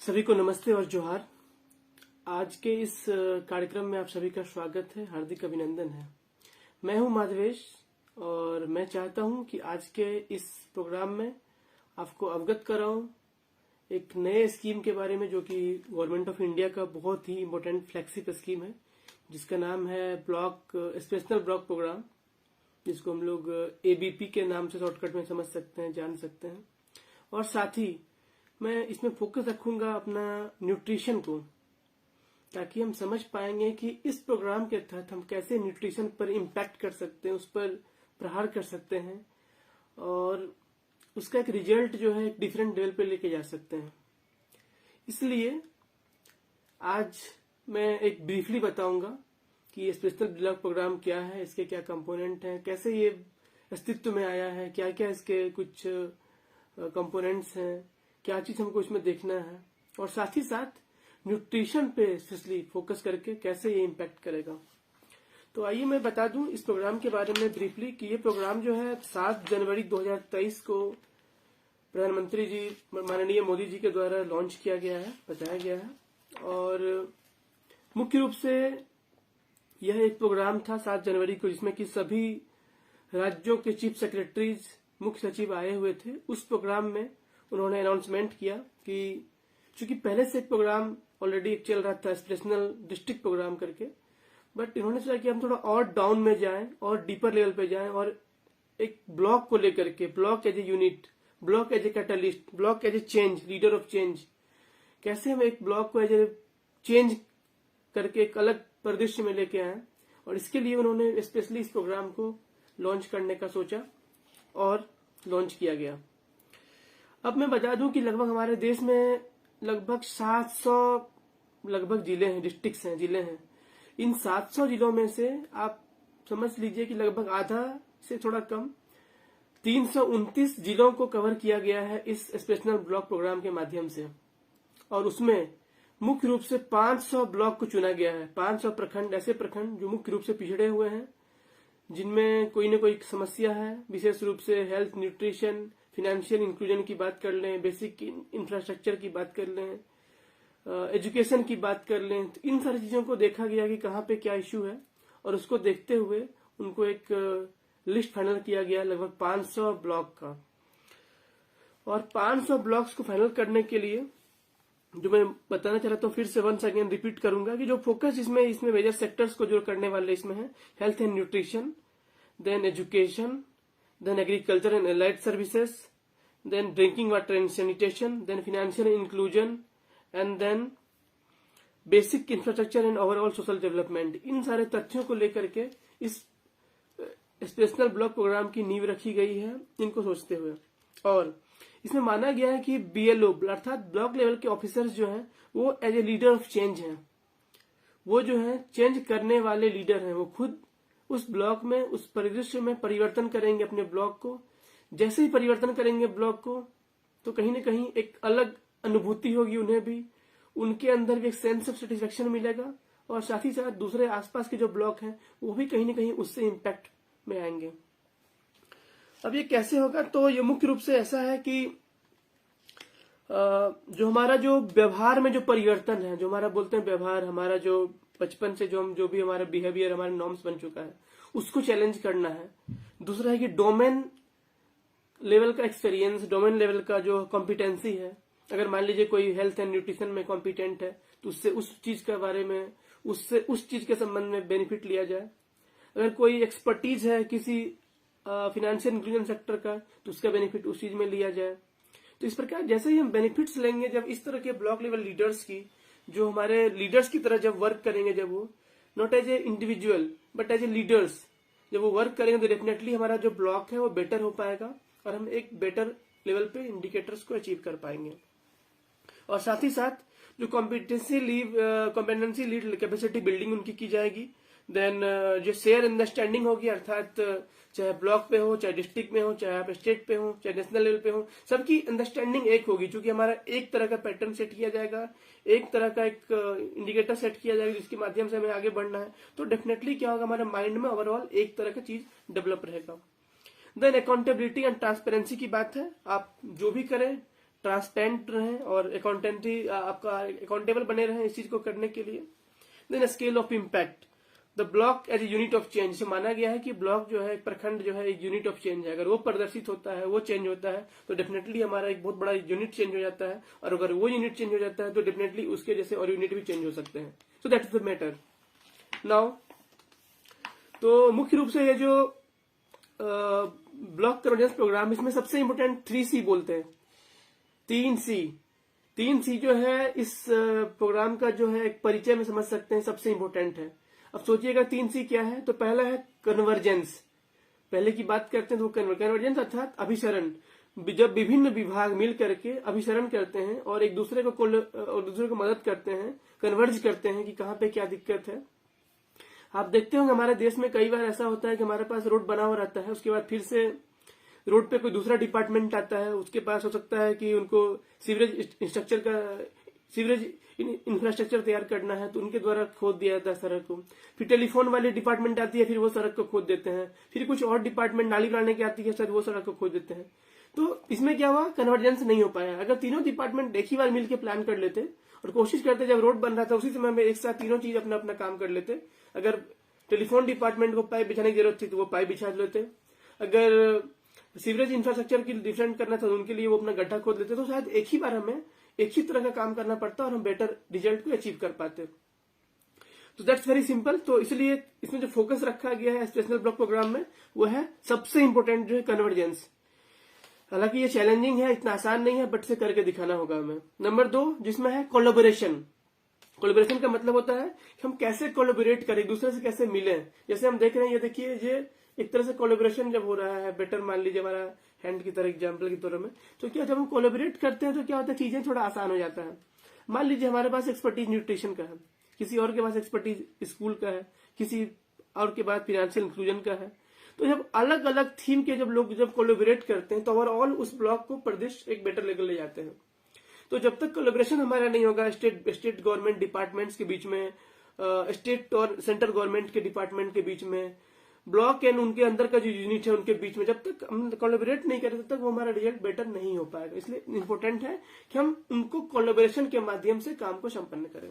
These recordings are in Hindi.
सभी को नमस्ते और जोहार। आज के इस कार्यक्रम में आप सभी का स्वागत है, हार्दिक अभिनंदन है। मैं हूं माधवेश और मैं चाहता हूं कि आज के इस प्रोग्राम में आपको अवगत कराऊं एक नए स्कीम के बारे में, जो कि गवर्नमेंट ऑफ इंडिया का बहुत ही इम्पोर्टेंट फ्लैगशिप स्कीम है, जिसका नाम है स्पेशल ब्लॉक प्रोग्राम, जिसको हम लोग एबीपी के नाम से शॉर्टकट में समझ सकते हैं, जान सकते हैं। और साथ ही मैं इसमें फोकस रखूंगा अपना न्यूट्रिशन को, ताकि हम समझ पाएंगे कि इस प्रोग्राम के तहत हम कैसे न्यूट्रिशन पर इम्पैक्ट कर सकते हैं, उस पर प्रहार कर सकते हैं और उसका एक रिजल्ट जो है एक डिफरेंट लेवल पे लेके जा सकते हैं। इसलिए आज मैं एक ब्रीफली बताऊंगा कि स्पेशल ब्लॉक प्रोग्राम क्या है, इसके क्या कंपोनेंट हैं, कैसे ये अस्तित्व में आया है, क्या क्या इसके कुछ कंपोनेंट्स हैं, क्या चीज हमको इसमें देखना है, और साथ ही साथ न्यूट्रिशन पे स्पेशली फोकस करके कैसे ये इम्पैक्ट करेगा। तो आइए मैं बता दूं इस प्रोग्राम के बारे में ब्रीफली कि ये प्रोग्राम जो है 7 जनवरी 2023 को प्रधानमंत्री जी माननीय मोदी जी के द्वारा लॉन्च किया गया है, बताया गया है। और मुख्य रूप से यह एक प्रोग्राम था 7 जनवरी को, जिसमें कि सभी राज्यों के चीफ सेक्रेटरीज, मुख्य सचिव आए हुए थे। उस प्रोग्राम में उन्होंने अनाउंसमेंट किया कि चूंकि पहले से एक प्रोग्राम ऑलरेडी चल रहा था, नेशनल डिस्ट्रिक्ट प्रोग्राम करके, बट इन्होंने सोचा कि हम थोड़ा और डाउन में जाएं और डीपर लेवल पे जाएं और एक ब्लॉक को लेकर के, block as a unit, block as a catalyst, block as a change, leader of change, कैसे हम एक ब्लॉक को एज ए चेंज करके एक अलग परिदृश्य में लेके आए। और इसके लिए उन्होंने स्पेशली इस प्रोग्राम को लॉन्च करने का सोचा और लॉन्च किया गया। अब मैं बता दूं कि लगभग हमारे देश में लगभग 700 जिले हैं, डिस्ट्रिक्ट्स हैं, जिले हैं। इन 700 जिलों में से आप समझ लीजिए कि लगभग आधा से थोड़ा कम 329 जिलों को कवर किया गया है इस स्पेशल ब्लॉक प्रोग्राम के माध्यम से। और उसमें मुख्य रूप से 500 ब्लॉक को चुना गया है, 500 प्रखंड, ऐसे प्रखंड जो मुख्य रूप से पिछड़े हुए हैं, जिनमें कोई न कोई समस्या है, विशेष रूप से हेल्थ, न्यूट्रिशन, फाइनेंशियल इंक्लूजन की बात कर लें, बेसिक इंफ्रास्ट्रक्चर की बात कर लें, एजुकेशन की बात कर लें। तो इन सारी चीजों को देखा गया कि कहाँ पे क्या इश्यू है, और उसको देखते हुए उनको एक लिस्ट फाइनल किया गया लगभग 500 ब्लॉक का। और 500 ब्लॉक्स को फाइनल करने के लिए जो मैं बताना चाह रहा हूँ, फिर से वंस अगेन रिपीट करूंगा कि जो फोकस इसमें मेजर सेक्टर्स को जो करने वाले इसमें है health and nutrition, then education, then agriculture and allied services, then drinking water and sanitation, then financial inclusion, and then basic infrastructure and overall social development। इन सारे तथ्यों को लेकर के इस स्पेशल ब्लॉक प्रोग्राम की नींव रखी गई है, इनको सोचते हुए। और इसमें माना गया है कि बीएलओ अर्थात ब्लॉक लेवल के ऑफिसर्स जो हैं वो as a leader of change हैं, वो जो है चेंज करने वाले लीडर हैं। वो खुद उस ब्लॉक में, उस परिदृश्य में परिवर्तन करेंगे अपने ब्लॉक को। जैसे ही परिवर्तन करेंगे ब्लॉक को, तो कहीं न कहीं एक अलग अनुभूति होगी उन्हें भी, उनके अंदर भी एक सेंस ऑफ सेटिस्फेक्शन मिलेगा, और साथ ही साथ दूसरे आसपास के जो ब्लॉक हैं वो भी कहीं न कहीं उससे इम्पैक्ट में आएंगे। अब ये कैसे होगा? तो ये मुख्य रूप से ऐसा है कि जो हमारा जो व्यवहार में जो परिवर्तन है, जो हमारा बोलते हैं व्यवहार, हमारा जो बचपन से जो भी हमारा बिहेवियर, हमारे नॉर्म्स बन चुका है, उसको चैलेंज करना है। दूसरा है कि डोमेन लेवल का एक्सपीरियंस, डोमेन लेवल का जो कॉम्पिटेंसी है, अगर मान लीजिए कोई हेल्थ एंड न्यूट्रिशन में कॉम्पिटेंट है तो उससे उस चीज के बारे में, उससे उस चीज के संबंध में बेनिफिट लिया जाए। अगर कोई एक्सपर्टीज है किसी फाइनेंशियल इंक्लूजन सेक्टर का, तो उसका बेनिफिट उस चीज में लिया जाए। तो इस प्रकार जैसे ही हम बेनिफिट्स लेंगे, जब इस तरह के ब्लॉक लेवल लीडर्स की, जो हमारे लीडर्स की तरह जब वर्क करेंगे, जब वो not as a individual but as a leaders जब वो वर्क करेंगे, तो डेफिनेटली हमारा जो ब्लॉक है वो बेटर हो पाएगा और हम एक बेटर लेवल पे इंडिकेटर्स को अचीव कर पाएंगे। और साथ ही साथ जो कॉम्पिटेंसी लीड कैपेसिटी बिल्डिंग उनकी की जाएगी। देन जो शेयर अंडरस्टैंडिंग होगी, अर्थात चाहे ब्लॉक पे हो, चाहे डिस्ट्रिक्ट में हो, चाहे आप स्टेट पे हो, चाहे नेशनल लेवल पे हो, सबकी अंडरस्टैंडिंग एक होगी, क्योंकि हमारा एक तरह का पैटर्न सेट किया जाएगा, एक तरह का एक इंडिकेटर सेट किया जाएगा जिसके माध्यम से हमें आगे बढ़ना है। तो डेफिनेटली क्या होगा, हमारे माइंड में ओवरऑल एक तरह का चीज डेवलप रहेगा। देन अकाउंटेबिलिटी एंड ट्रांसपेरेंसी की बात है, आप जो भी करें ट्रांसपेरेंट रहें और अकाउंटेंटी आपका अकाउंटेबल बने रहें इस चीज को करने के लिए। Then scale of impact, the block as a unit of change, से माना गया है कि ब्लॉक जो है, एक प्रखंड जो है, एक यूनिट ऑफ चेंज है। अगर वो प्रदर्शित होता है, वो चेंज होता है, तो डेफिनेटली हमारा एक बहुत बड़ा यूनिट चेंज हो जाता है, और अगर वो यूनिट चेंज हो जाता है तो डेफिनेटली उसके जैसे और यूनिट भी चेंज हो सकते हैं। सो that is the matter. Now तो मुख्य रूप से ये जो ब्लॉक कन्वर्जेंस प्रोग्राम, इसमें सबसे इंपोर्टेंट 3C बोलते हैं, 3C जो है इस प्रोग्राम का जो है एक परिचय में समझ सकते हैं, सबसे इंपोर्टेंट है। अब सोचिएगा 3C क्या है, तो पहला है कन्वर्जेंस। पहले की बात करते हैं तो कन्वर्जेंस अर्थात अभिसरण, जब विभिन्न विभाग मिल करके अभिसरण करते हैं और एक दूसरे को मदद करते हैं, कन्वर्ज करते हैं कि कहाँ पे क्या दिक्कत है। आप देखते होंगे हमारे देश में कई बार ऐसा होता है कि हमारे पास रोड बना हुआ रहता है, उसके बाद फिर से रोड पे कोई दूसरा डिपार्टमेंट आता है, उसके पास हो सकता है कि उनको सीवरेज इंफ्रास्ट्रक्चर तैयार करना है, तो उनके द्वारा खोद दिया जाता है सड़क को। फिर टेलीफोन वाली डिपार्टमेंट आती है, फिर वो सड़क को खोद देते हैं। फिर कुछ और डिपार्टमेंट नाली बनाने की आती है, शायद वो सड़क को खोद देते हैं। तो इसमें क्या हुआ, कन्वर्जेंस नहीं हो पाया। अगर तीनों डिपार्टमेंट एक ही बार मिलकर प्लान कर लेते और कोशिश करते, जब रोड बन रहा था उसी समय में एक साथ तीनों चीज अपना अपना काम कर लेते। अगर टेलीफोन डिपार्टमेंट को पाइप बिछाने की जरूरत थी तो वो पाइप बिछा लेते, अगर सीवरेज इंफ्रास्ट्रक्चर की डिफरेंट करना था तो उनके लिए वो अपना गड्ढा खोद लेते, तो शायद एक ही बार हमें एक ही तरह का काम करना पड़ता और हम बेटर रिजल्ट को अचीव कर पाते। तो दैट्स वेरी सिंपल। तो इसलिए इसमें जो फोकस रखा गया है एस्पिरेशनल ब्लॉक प्रोग्राम में, वो है सबसे इंपोर्टेंट जो है कन्वर्जेंस। हालांकि ये चैलेंजिंग है, इतना आसान नहीं है, बट से करके दिखाना होगा हमें। नंबर 2 जिसमें है कोलैबोरेशन। कोलैबोरेशन का मतलब होता है कि हम कैसे कोलैबोरेट करें, एक दूसरे से कैसे मिले। जैसे हम देख रहे हैं, ये देखिए, ये एक तरह से कोलैबोरेशन जब हो रहा है, बेटर मान लीजिए हमारा हैंड की तरह एग्जाम्पल की तरह में, तो क्या जब हम कोलैबोरेट करते हैं तो क्या होता है, चीजें थोड़ा आसान हो जाता है। मान लीजिए हमारे पास एक्सपर्टीज न्यूट्रिशन का है, किसी और के पास एक्सपर्टीज स्कूल का है, किसी और के पास फिनेंशियल इंक्लूजन का है। तो जब अलग अलग थीम के जब लोग जब कोलैबोरेट करते हैं तो ओवरऑल उस ब्लॉक को प्रदेश एक बेटर लेवल ले जाते हैं। तो जब तक कोलैबोरेशन हमारा नहीं होगा स्टेट गवर्नमेंट डिपार्टमेंट्स के बीच में, स्टेट और सेंट्रल गवर्नमेंट के डिपार्टमेंट के बीच में, ब्लॉक एंड उनके अंदर का जो यूनिट है उनके बीच में, जब तक हम कोलैबोरेट नहीं करें तब तक वो हमारा रिजल्ट बेटर नहीं हो पाएगा। इसलिए इंपॉर्टेंट है कि हम उनको कोलैबोरेशन के माध्यम से काम को संपन्न करें।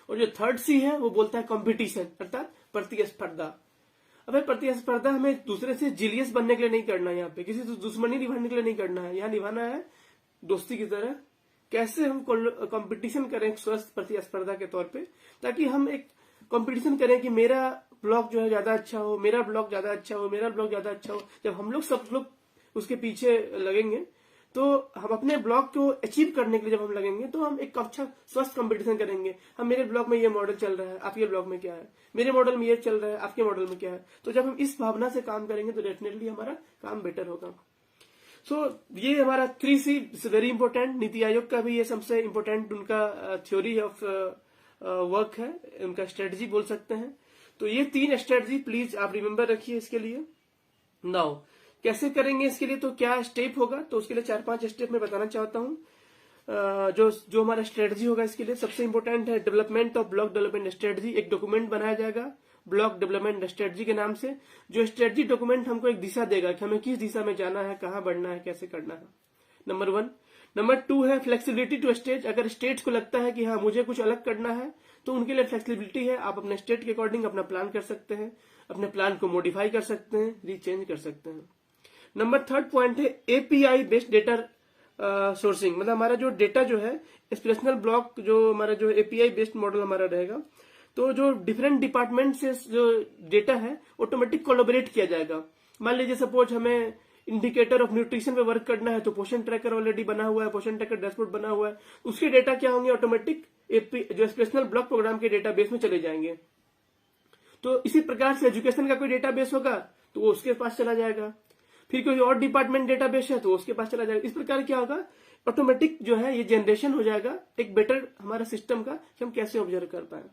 और जो 3C है वो बोलता है कंपटीशन, अर्थात प्रतिस्पर्धा। अब प्रतिस्पर्धा हमें दूसरे से जीलियस बनने के लिए नहीं करना है, यहाँ पे किसी से दुश्मनी निभाने के लिए नहीं करना है, यहाँ निभाना है दोस्ती की तरह। कैसे हम कंपटीशन करें स्वस्थ प्रतिस्पर्धा के तौर पे, ताकि हम एक कंपटीशन करें कि मेरा ब्लॉक जो है ज्यादा अच्छा हो, मेरा ब्लॉक ज्यादा अच्छा हो, मेरा ब्लॉक ज्यादा अच्छा हो। जब हम लोग सब लोग उसके पीछे लगेंगे तो हम अपने ब्लॉक को अचीव करने के लिए जब हम लगेंगे तो हम एक अच्छा स्वस्थ कंपटीशन करेंगे। हम मेरे ब्लॉक में ये मॉडल चल रहा है, आपके ब्लॉक में क्या है, मेरे मॉडल में ये चल रहा है, आपके मॉडल में क्या है। तो जब हम इस भावना से काम करेंगे तो डेफिनेटली हमारा काम बेटर होगा। सो ये हमारा 3C is very important. NITI Aayog का भी ये सबसे इंपॉर्टेंट उनका थ्योरी ऑफ वर्क है, उनका स्ट्रेटजी बोल सकते हैं। तो ये 3 स्ट्रेटजी प्लीज आप रिमेंबर रखिए इसके लिए। नाउ कैसे करेंगे इसके लिए, तो क्या स्टेप होगा, तो उसके लिए 4-5 स्टेप मैं बताना चाहता हूँ। जो हमारा स्ट्रेटजी होगा इसके लिए सबसे इंपॉर्टेंट है development of block development strategy. एक डॉक्यूमेंट बनाया जाएगा ब्लॉक डेवलपमेंट स्ट्रेटजी के नाम से। जो स्ट्रेटजी डॉक्यूमेंट हमको एक दिशा देगा कि हमें किस दिशा में जाना है, कहाँ बढ़ना है, कैसे करना है, नंबर 1। नंबर 2 है फ्लेक्सिबिलिटी टू स्टेट। अगर स्टेट्स को लगता है कि हाँ मुझे कुछ अलग करना है तो उनके लिए फ्लेक्सिबिलिटी है, आप अपने स्टेट के अकॉर्डिंग अपना प्लान कर सकते हैं, अपने प्लान को मॉडिफाई कर सकते हैं, रीचेंज कर सकते हैं। नंबर 3 पॉइंट है एपीआई बेस्ड डेटा सोर्सिंग। मतलब हमारा जो डेटा जो है एस्पिरेशनल ब्लॉक, जो हमारा जो एपीआई बेस्ड मॉडल हमारा रहेगा, तो जो डिफरेंट डिपार्टमेंट से जो डेटा है ऑटोमेटिक कोलैबोरेट किया जाएगा। मान लीजिए सपोज हमें इंडिकेटर ऑफ न्यूट्रिशन पे वर्क करना है तो पोषण ट्रैकर ऑलरेडी बना हुआ है, पोषण ट्रैकर डैशबोर्ड बना हुआ है, उसके डेटा क्या होंगे ऑटोमेटिक जो एस्पिरेशनल ब्लॉक प्रोग्राम के डेटाबेस में चले जाएंगे। तो इसी प्रकार से एजुकेशन का कोई डेटाबेस होगा तो वो उसके पास चला जाएगा, फिर कोई और डिपार्टमेंट डेटाबेस है तो उसके पास चला जाएगा। इस प्रकार क्या होगा, ऑटोमेटिक जो है ये जनरेशन हो जाएगा एक बेटर हमारा सिस्टम का कि हम कैसे ऑब्जर्व कर पाए।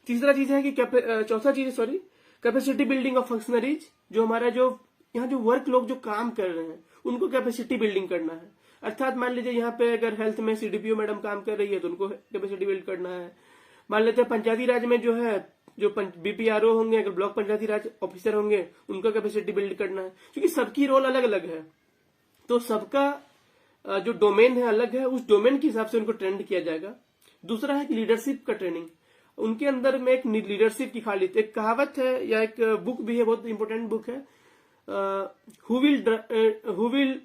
तीसरा चीज है कि चौथा चीज sorry capacity building of functionaries. जो हमारा जो यहाँ जो वर्क लोग जो काम कर रहे हैं उनको कैपेसिटी बिल्डिंग करना है। अर्थात मान लीजिए यहाँ पे अगर हेल्थ में सीडीपीओ मैडम काम कर रही है तो उनको कैपेसिटी बिल्ड करना है। मान लेते हैं पंचायती राज में जो है जो बीपीआरओ होंगे, अगर ब्लॉक पंचायती राज ऑफिसर होंगे उनका कैपेसिटी बिल्ड करना है, क्योंकि सबकी रोल अलग अलग है। तो सबका जो डोमेन है अलग है, उस डोमेन के हिसाब से उनको ट्रेंड किया जाएगा। दूसरा है कि लीडरशिप का ट्रेनिंग, उनके अंदर में एक लीडरशिप की खाली एक कहावत है या एक बुक भी है, बहुत इंपॉर्टेंट बुक है, who will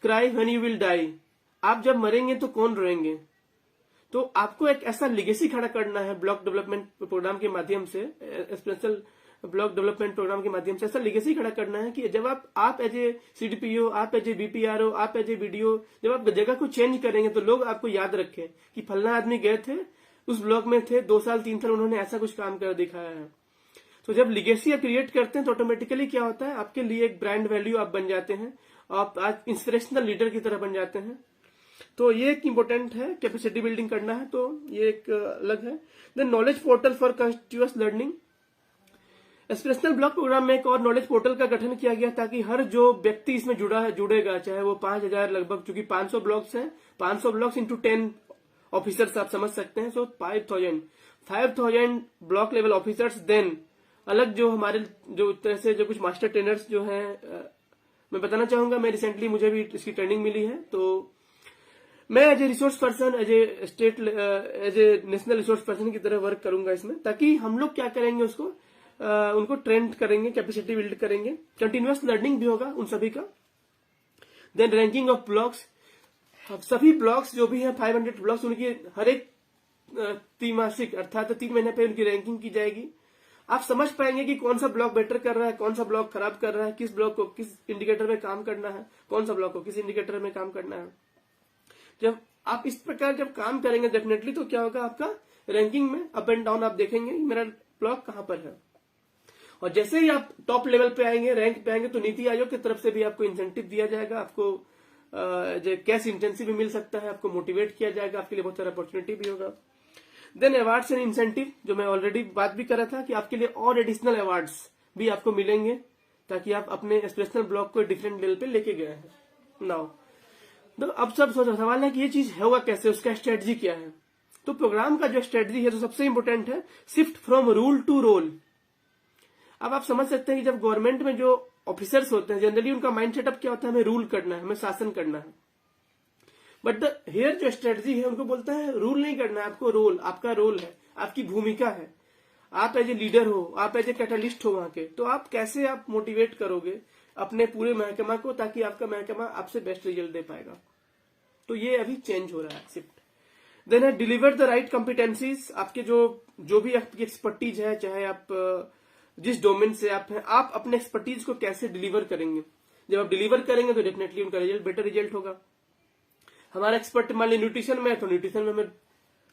cry when you will die, आप जब मरेंगे तो कौन रोएंगे। तो आपको एक ऐसा लिगेसी खड़ा करना है ब्लॉक डेवलपमेंट प्रोग्राम के माध्यम से, स्पेशल ब्लॉक डेवलपमेंट प्रोग्राम के माध्यम से ऐसा लिगेसी खड़ा करना है कि जब आप एज ए सीडीपीओ, आप एज ए बीपीआरओ, आप एज ए बीडीओ, जब आप जगह को चेंज करेंगे तो लोग आपको याद रखें कि फलना आदमी गए थे, उस ब्लॉक में थे, 2 साल 3 साल उन्होंने ऐसा कुछ काम कर दिखाया है। तो जब लिगेसी आप क्रिएट करते हैं तो ऑटोमेटिकली क्या होता है, आपके लिए एक ब्रांड वैल्यू आप बन जाते हैं, आप आज इंस्पिरेशनल लीडर की तरह बन जाते हैं। तो ये एक इम्पोर्टेंट है, कैपेसिटी बिल्डिंग करना है, तो ये एक अलग है। Then knowledge portal for continuous learning, aspirational block program में एक और नॉलेज पोर्टल का गठन किया गया ताकि हर जो व्यक्ति इसमें जुड़ेगा, चाहे वो 5000 लगभग, चूंकि 500 ब्लॉक्स हैं, 500 ब्लॉक्स इंटू 10 ऑफिसर्स आप समझ सकते हैं, सो 5000 ब्लॉक लेवल ऑफिसर्स। देन अलग जो हमारे जो तरह से जो कुछ मास्टर ट्रेनर्स जो हैं, मैं बताना चाहूंगा, मैं रिसेंटली मुझे भी इसकी ट्रेनिंग मिली है, तो मैं as a resource person, as a national resource person की तरह वर्क करूंगा इसमें, ताकि हम लोग क्या करेंगे उसको उनको ट्रेंड करेंगे, कैपेसिटी बिल्ड करेंगे, कंटिन्यूअस लर्निंग भी होगा उन सभी का। देन रैंकिंग ऑफ ब्लॉक्स, सभी ब्लॉक्स जो भी है 500 ब्लॉक्स, उनकी हर एक त्रैमासिक अर्थात 3 महीने पे उनकी रैंकिंग की जाएगी। आप समझ पाएंगे कि कौन सा ब्लॉक बेटर कर रहा है, कौन सा ब्लॉक खराब कर रहा है, किस ब्लॉक को किस इंडिकेटर में काम करना है, कौन सा ब्लॉक को किस इंडिकेटर में काम करना है। जब आप इस प्रकार जब काम करेंगे डेफिनेटली, तो क्या होगा, आपका रैंकिंग में अप एंड डाउन आप देखेंगे मेरा ब्लॉक कहां पर है। और जैसे ही आप टॉप लेवल पे आएंगे, रैंक पे आएंगे, तो नीति आयोग की तरफ से भी आपको इंसेंटिव दिया जाएगा, आपको जो कैश इंटेंसिव भी मिल सकता है, आपको मोटिवेट किया जाएगा, आपके लिए बहुत सारा अपॉर्चुनिटी भी होगा। देन अवार्ड्स एंड इंसेंटिव, जो मैं ऑलरेडी बात भी कर रहा था कि आपके लिए और एडिशनल अवार्ड्स भी आपको मिलेंगे, ताकि आप अपने एस्पिरेशनल ब्लॉक को डिफरेंट लेवल पे लेके गए हैं। नाउ तो अब सब सवाल है कि ये चीज होगा कैसे, उसका स्ट्रेटजी क्या है। तो प्रोग्राम का जो स्ट्रेटजी है, तो सबसे इंपॉर्टेंट है shift from rule to role. अब आप समझ सकते हैं कि जब गवर्नमेंट में जो ऑफिसर्स होते हैं, जनरली उनका माइंड सेटअप क्या होता है, हमें रूल करना है, हमें शासन करना है। बट द हियर जो स्ट्रेटजी है, उनको बोलता है रूल नहीं करना है, आपको रोल, आपका रोल है, आपकी भूमिका है, आप एज ए लीडर हो, आप एज ए कैटलिस्ट हो वहां के, तो आप कैसे आप मोटिवेट करोगे अपने पूरे महकमा को, ताकि आपका महकमा आपसे बेस्ट रिजल्ट दे पाएगा। तो ये अभी चेंज हो रहा है शिफ्ट। देन है डिलीवर द राइट कॉम्पिटेंसीज, आपके जो भी आपकी एक्सपर्टीज है, चाहे आप जिस डोमेन से आप हैं, आप अपने एक्सपर्टीज को कैसे डिलीवर करेंगे। जब आप डिलीवर करेंगे तो डेफिनेटली उनका रिजल्ट बेटर रिजल्ट होगा। हमारा एक्सपर्ट मान ली न्यूट्रिशन में है, तो न्यूट्रिशन में हमें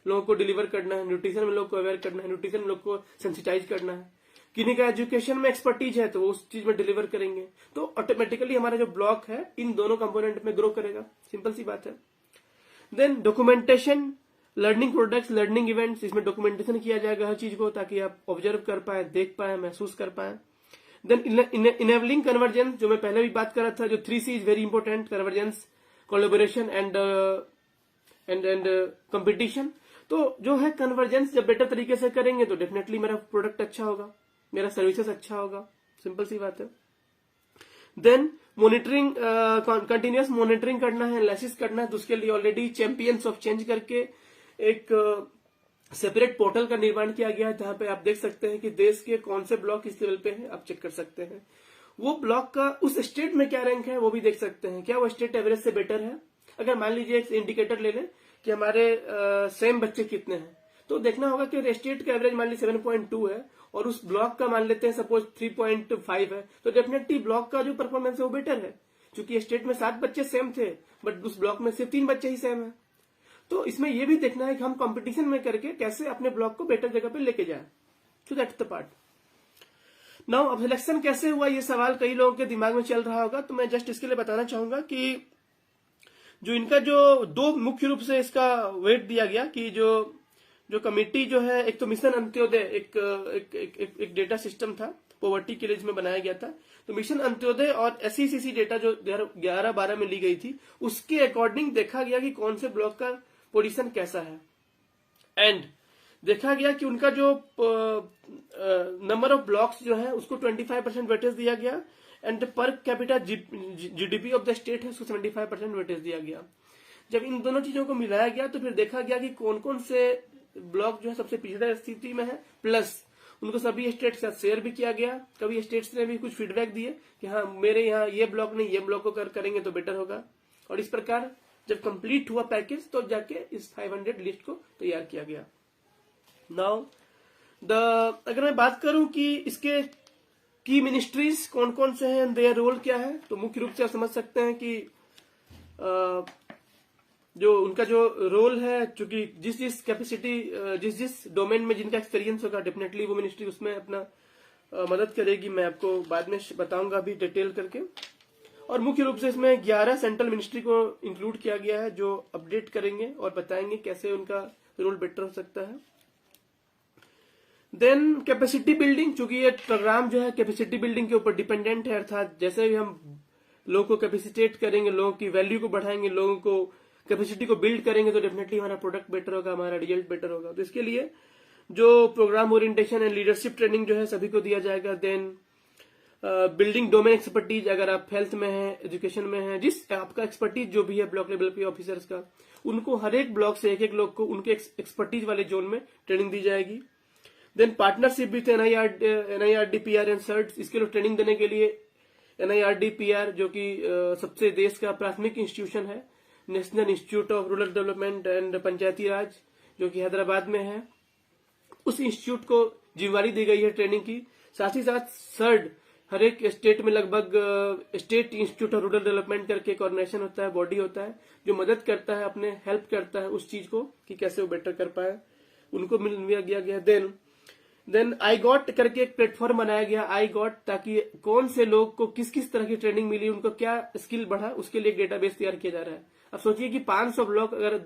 लोगों को डिलीवर करना है, न्यूट्रिशन में लोग को अवेयर करना है, न्यूट्रिशन में लोग को सेंसिटाइज करना है। किन्हीं का एजुकेशन में एक्सपर्टीज है, तो वो उस चीज में डिलीवर करेंगे, तो ऑटोमेटिकली हमारा जो ब्लॉक है इन दोनों कंपोनेंट में ग्रो करेगा। सिंपल सी बात है। Then documentation, learning products, learning events, इसमें डॉक्यूमेंटेशन किया जाएगा हर चीज को, ताकि आप ऑब्जर्व कर पाए, देख पाए, महसूस कर पाए। देन इनेबलिंग कन्वर्जेंस, जो मैं पहले भी बात कर रहा था, जो 3C is very important, convergence, collaboration and competition. तो जो है कन्वर्जेंस जब बेटर तरीके से करेंगे तो डेफिनेटली मेरा प्रोडक्ट अच्छा होगा, मेरा सर्विसेज अच्छा होगा, सिंपल सी बात है। देन मॉनिटरिंग, कंटिन्यूअस मॉनिटरिंग करना है, एनालिसिस करना है, तो उसके लिए ऑलरेडी चैंपियंस ऑफ चेंज करके एक सेपरेट पोर्टल का निर्माण किया गया है, जहां पे आप देख सकते हैं कि देश के कौन से ब्लॉक किस लेवल पे हैं, आप चेक कर सकते हैं। वो ब्लॉक का उस स्टेट में क्या रैंक है वो भी देख सकते हैं, क्या वो स्टेट एवरेज से बेटर है। अगर मान लीजिए एक इंडिकेटर ले लें कि हमारे सेम बच्चे कितने हैं, तो देखना होगा कि स्टेट का एवरेज मान लीजिए 7.2 है और उस ब्लॉक का मान लेते हैं सपोज 3.5 है, तो डेफिनेटली ब्लॉक का जो परफॉर्मेंस है वो बेटर है, क्योंकि स्टेट में 7 बच्चे सेम थे बट उस ब्लॉक में सिर्फ 3 बच्चे ही सेम है। तो इसमें यह भी देखना है कि हम कंपटीशन में करके कैसे अपने ब्लॉक को बेटर जगह पे लेके जाए। तो दैट्स द पार्ट। नाउ अब सिलेक्शन कैसे हुआ, ये सवाल कई लोगों के दिमाग में चल रहा होगा, तो मैं जस्ट इसके लिए बताना चाहूंगा कि जो इनका जो 2 मुख्य रूप से इसका वेट दिया गया कि जो कमिटी जो है, एक तो मिशन अंत्योदय एक डेटा सिस्टम था पॉवर्टी के लिए जिसमें बनाया गया था, तो मिशन अंत्योदय और SECC डेटा जो 11-12 में ली गई थी, उसके अकॉर्डिंग देखा गया कि कौन से ब्लॉक का पोजीशन कैसा है, एंड देखा गया कि उनका जो नंबर ऑफ ब्लॉक्स जो है उसको 25% वेटेज दिया गया, and per capita GDP of the state है उसको 75% वेटेज दिया गया। जब इन दोनों चीजों को मिलाया गया तो फिर देखा गया कि कौन कौन से ब्लॉक जो है सबसे पिछड़ा स्थिति में है, प्लस उनको सभी स्टेट के साथ शेयर भी किया गया। कभी स्टेट्स ने भी कुछ फीडबैक दिए कि हाँ मेरे यहाँ ये ब्लॉक नहीं, ये ब्लॉक को करेंगे तो बेटर होगा। और इस प्रकार जब कंप्लीट हुआ पैकेज तो जाके इस 500 लिस्ट को तैयार किया गया। नाउ अगर मैं बात करूं कि इसके की मिनिस्ट्रीज कौन कौन से हैं, देयर रोल क्या है, तो मुख्य रूप से आप समझ सकते हैं कि जो उनका जो रोल है, चूंकि जिस कैपेसिटी जिस डोमेन में जिनका एक्सपीरियंस होगा डेफिनेटली वो मिनिस्ट्री उसमें अपना मदद करेगी। मैं आपको बाद में बताऊंगा अभी डिटेल करके। और मुख्य रूप से इसमें 11 सेंट्रल मिनिस्ट्री को इंक्लूड किया गया है जो अपडेट करेंगे और बताएंगे कैसे उनका रोल बेटर हो सकता है। देन कैपेसिटी बिल्डिंग, चूंकि ये प्रोग्राम जो है कैपेसिटी बिल्डिंग के ऊपर डिपेंडेंट है, अर्थात जैसे भी हम लोगों को कैपेसिटेट करेंगे, लोगों की वैल्यू को बढ़ाएंगे, लोगों को कैपेसिटी को बिल्ड करेंगे तो डेफिनेटली हमारा प्रोडक्ट बेटर होगा, हमारा रिजल्ट बेटर होगा। तो इसके लिए जो program orientation and leadership training जो है सभी को दिया जाएगा। देन बिल्डिंग डोमेन एक्सपर्टीज, अगर आप हेल्थ में हैं, एजुकेशन में हैं, जिस आपका एक्सपर्टीज जो भी है ब्लॉक लेवल पे ऑफिसर्स का, उनको हर एक ब्लॉक से एक एक लोग को उनके एक्सपर्टीज वाले जोन में ट्रेनिंग दी जाएगी। Then partnership with NIRD-PR and सर्ट, इसके लिए ट्रेनिंग देने के लिए NIRD-PR जो कि सबसे देश का प्राथमिक इंस्टीट्यूशन है, national institute of rural development and Panchayati Raj जो कि हैदराबाद में है, उस इंस्टीट्यूट को जिम्मेवारी दी गई है ट्रेनिंग की। साथ ही साथ सर्ड, हर एक स्टेट में लगभग state institute of rural development करके एक ऑर्गेनाइजेशन होता है, बॉडी होता है जो मदद करता है, अपने हेल्प करता है उस चीज को कि कैसे वो बेटर कर पाए, उनको मिल गया। देन आई गॉट करके एक प्लेटफॉर्म बनाया गया, आई गॉट, ताकि कौन से लोग को किस किस तरह की ट्रेनिंग मिली, उनको क्या स्किल बढ़ा, उसके लिए एक डेटाबेस तैयार किया जा रहा है। अब सोचिए कि 500 ब्लॉक अगर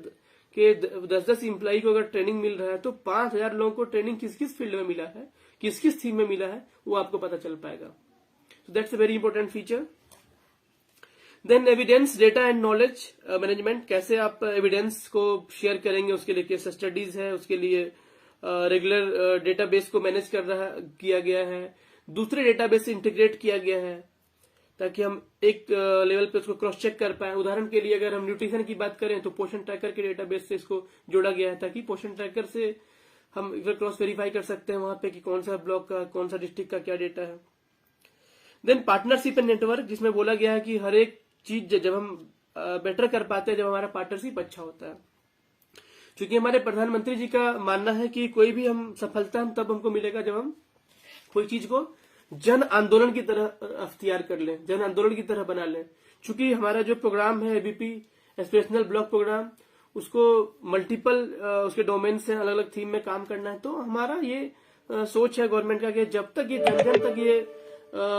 के 10-10 इंप्लॉई को अगर ट्रेनिंग मिल रहा है तो 5000 लोगों को ट्रेनिंग किस किस फील्ड में मिला है, किस किस थीम में मिला है, वो आपको पता चल पाएगा। So that's a very important feature. Then evidence, data and knowledge management, कैसे आप एविडेंस को शेयर करेंगे, उसके लिए केस स्टडीज है, उसके लिए रेगुलर डेटाबेस को मैनेज किया गया है, दूसरे डेटाबेस से इंटीग्रेट किया गया है ताकि हम एक लेवल पे उसको क्रॉस चेक कर पाए। उदाहरण के लिए अगर हम न्यूट्रिशन की बात करें तो पोषण ट्रैकर के डेटाबेस से इसको जोड़ा गया है ताकि पोषण ट्रैकर से हम क्रॉस वेरीफाई कर सकते हैं वहां पे कि कौन सा ब्लॉक का, कौन सा डिस्ट्रिक्ट का क्या डेटा है। देन पार्टनरशिप एंड नेटवर्क, जिसमें बोला गया है कि हर एक चीज जब हम बेटर कर पाते हैं जब हमारा पार्टनरशिप अच्छा होता है। क्योंकि हमारे प्रधानमंत्री जी का मानना है कि कोई भी हम सफलता हम तब हमको मिलेगा जब हम कोई चीज को जन आंदोलन की तरह अख्तियार कर लें, जन आंदोलन की तरह बना लें। चूंकि हमारा जो प्रोग्राम है एबीपी एस्पिरेशनल ब्लॉक प्रोग्राम, उसको मल्टीपल उसके डोमेन से अलग अलग थीम में काम करना है, तो हमारा ये सोच है गवर्नमेंट का कि जब तक ये जन जन तक ये